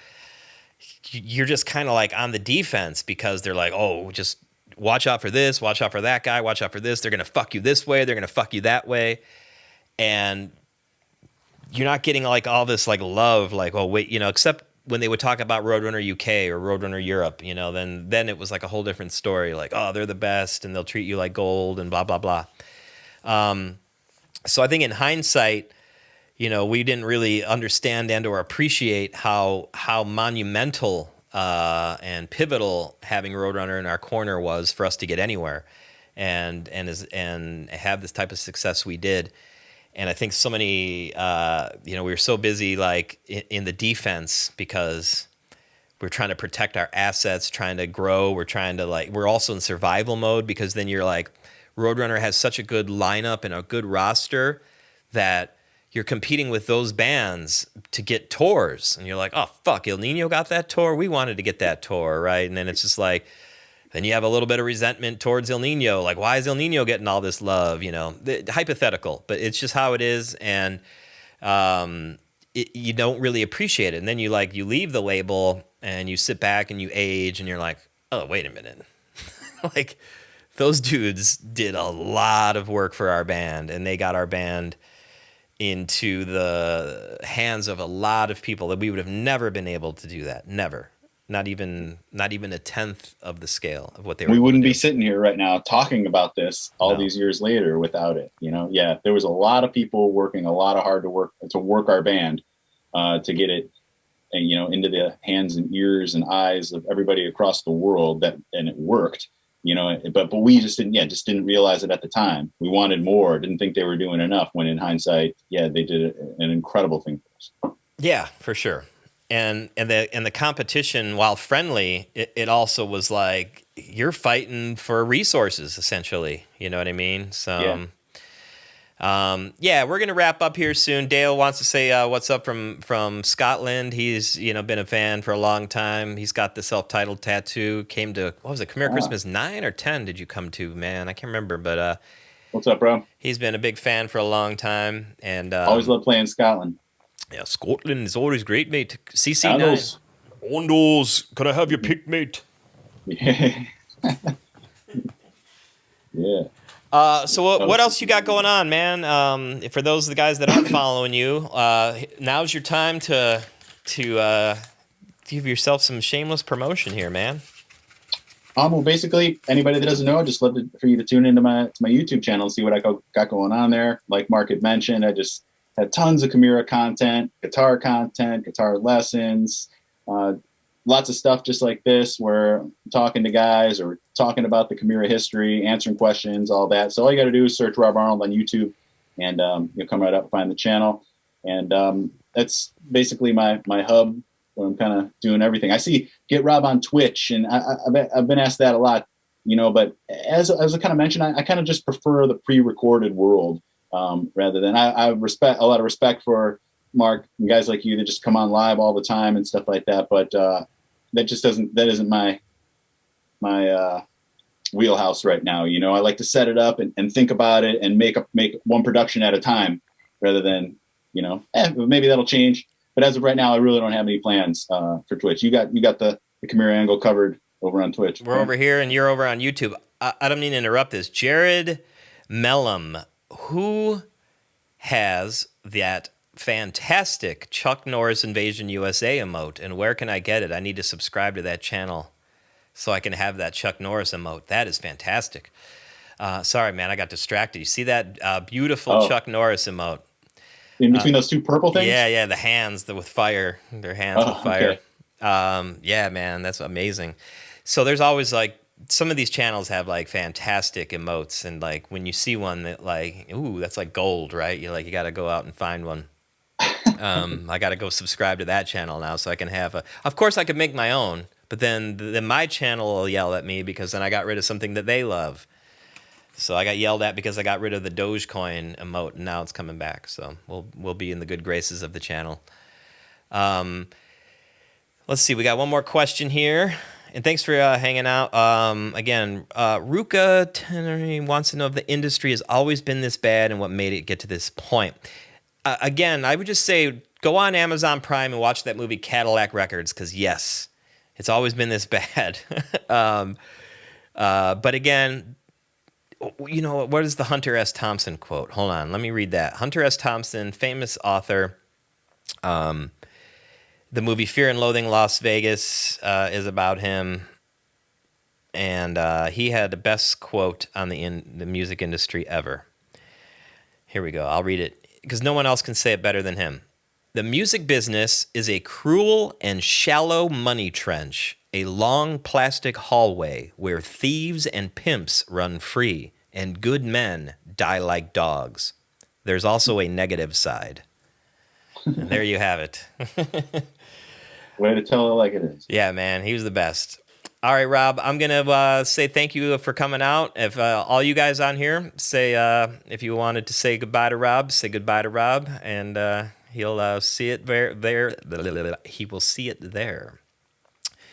you're just kind of like on the defense, because they're like, oh, just watch out for this, watch out for that guy, watch out for this. They're going to fuck you this way, they're going to fuck you that way. And you're not getting like all this like love, like, oh, wait, except when they would talk about Roadrunner UK or Roadrunner Europe, then it was like a whole different story. Like, oh, they're the best and they'll treat you like gold and blah, blah, blah. So I think in hindsight, we didn't really understand and or appreciate how monumental and pivotal having Roadrunner in our corner was for us to get anywhere and have this type of success we did. And I think so many, we were so busy like in the defense because we're trying to protect our assets, trying to grow. We're also in survival mode, because then you're like, Roadrunner has such a good lineup and a good roster that you're competing with those bands to get tours. And you're like, oh, fuck, El Nino got that tour. We wanted to get that tour, right? And then it's just like, then you have a little bit of resentment towards El Nino. Like, why is El Nino getting all this love? Hypothetical, but it's just how it is. And you don't really appreciate it. And then you leave the label and you sit back and you age and you're like, oh, wait a minute. Like, those dudes did a lot of work for our band, and they got our band into the hands of a lot of people that we would have never been able to do that. Never. Not even a tenth of the scale of what they were. We wouldn't be sitting here right now talking about this these years later without it. Yeah, there was a lot of people working a lot of hard to work our band to get it, into the hands and ears and eyes of everybody across the world. And it worked. But we just didn't realize it at the time. We wanted more. Didn't think they were doing enough. When in hindsight, yeah, they did an incredible thing for us. Yeah, for sure. And the competition, while friendly, it also was like, you're fighting for resources, essentially. You know what I mean? So, we're gonna wrap up here soon. Dale wants to say what's up from Scotland. He's been a fan for a long time. He's got the self-titled tattoo. Came to, what was it, Camara Christmas 9 or 10? Did you come to, man? I can't remember, but what's up, bro? He's been a big fan for a long time, and always love playing Scotland. Yeah, Scotland is always great, mate. CC9. Ondos, can I have your pick, mate? Yeah. Yeah. So what else you got going on, man? For those of the guys that aren't following you, now's your time to give yourself some shameless promotion here, man. Well, basically, anybody that doesn't know, I'd just love for you to tune into my YouTube channel and see what I got going on there. Like Mark had mentioned, I just had tons of Camara content, guitar lessons, lots of stuff just like this, where I'm talking to guys or talking about the Camara history, answering questions, all that. So all you got to do is search Rob Arnold on YouTube, and you'll come right up and find the channel. And that's basically my hub, where I'm kind of doing everything. I see Get Rob on Twitch, and I've been asked that a lot, but as I kind of mentioned, I kind of just prefer the pre-recorded world. Rather than I respect a lot of respect for Mark and guys like you that just come on live all the time and stuff like that. But that isn't my wheelhouse right now. You know, I like to set it up and think about it and make one production at a time rather than, you know, maybe that'll change. But as of right now, I really don't have any plans for Twitch. You got the Camara angle covered over on Twitch. We're over here and you're over on YouTube. I don't mean to interrupt this. Jared Mellum, who has that fantastic Chuck Norris Invasion USA emote, and where can I get it? I need to subscribe to that channel so I can have that Chuck Norris emote. That is fantastic. Sorry, man, I got distracted. You see that beautiful Chuck Norris emote? In between those two purple things? Yeah, the hands with fire. Their hands with fire. Okay. Yeah, man, that's amazing. So there's always like, some of these channels have like fantastic emotes, and like when you see one that like, ooh, that's like gold, right? You got to go out and find one. I got to go subscribe to that channel now so I can have of course I could make my own, but then my channel will yell at me because then I got rid of something that they love. So I got yelled at because I got rid of the Dogecoin emote, and now it's coming back. So we'll be in the good graces of the channel. Let's see, we got one more question here. And thanks for hanging out. Again, Ruka Teneri wants to know if the industry has always been this bad and what made it get to this point. Again, I would just say go on Amazon Prime and watch that movie Cadillac Records, because yes, it's always been this bad. But again, you know, what is the Hunter S. Thompson quote? Hold on, let me read that. Hunter S. Thompson, famous author. The movie Fear and Loathing Las Vegas is about him, and he had the best quote on the music industry ever. Here we go. I'll read it because no one else can say it better than him. The music business is a cruel and shallow money trench, a long plastic hallway where thieves and pimps run free and good men die like dogs. There's also a negative side. And there you have it. Way to tell it like it is. Yeah, man, he was the best. All right, Rob, I'm going to say thank you for coming out. If all you guys on here say, if you wanted to say goodbye to Rob, say goodbye to Rob, and he'll see it there. He will see it there.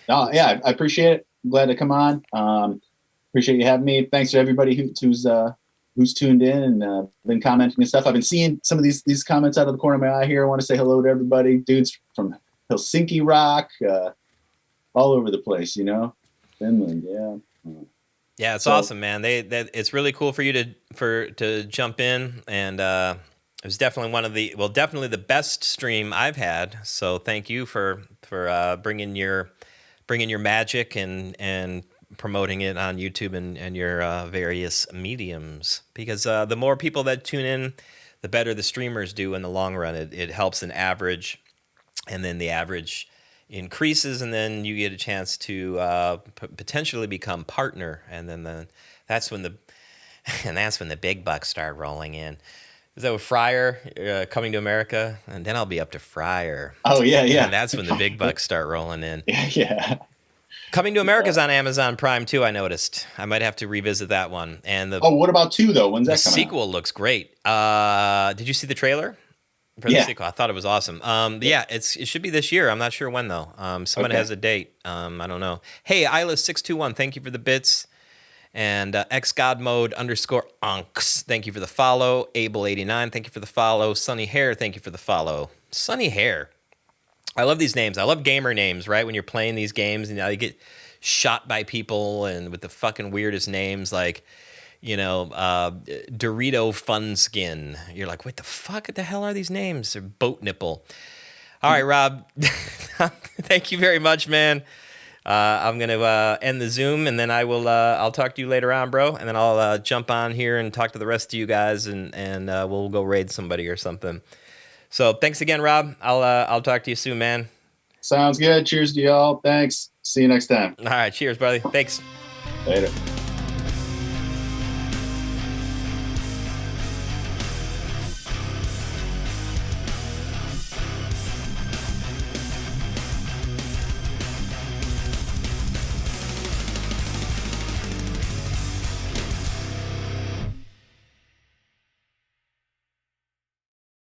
Yeah, I appreciate it. I'm glad to come on. Appreciate you having me. Thanks to everybody who's tuned in and been commenting and stuff. I've been seeing some of these comments out of the corner of my eye here. I want to say hello to everybody. Dudes from Helsinki Rock, all over the place, you know. Finland, yeah. Yeah, it's awesome, man. It's really cool for you to jump in, and it was definitely definitely the best stream I've had. So thank you for bringing your magic and promoting it on YouTube and your various mediums, because the more people that tune in, the better the streamers do in the long run. It helps an average, and then the average increases, and then you get a chance to potentially become partner, and then that's when the big bucks start rolling in. Is that with Fryer coming to America? And then I'll be up to Fryer. Oh yeah. And that's when the big bucks start rolling in. Yeah. Coming to America's on Amazon Prime too, I noticed. I might have to revisit that one. And what about 2 though? When's that coming out? The sequel looks great. Did you see the trailer for the sequel? I thought it was awesome. Yeah, it should be this year. I'm not sure when though. Someone has a date. I don't know. Hey, Isla621, thank you for the bits. And xgodmode_unks, thank you for the follow. Able89, thank you for the follow. Sunny Hair, thank you for the follow. Sunny Hair. I love these names. I love gamer names, right? When you're playing these games and you get shot by people and with the fucking weirdest names like, you know, Dorito Funskin. You're like, what the hell are these names? Or Boat Nipple. All right, Rob. Thank you very much, man. I'm going to end the Zoom, and then I'll talk to you later on, bro. And then I'll jump on here and talk to the rest of you guys, and we'll go raid somebody or something. So thanks again, Rob. I'll talk to you soon, man. Sounds good. Cheers to y'all. Thanks. See you next time. All right. Cheers, buddy. Thanks. Later.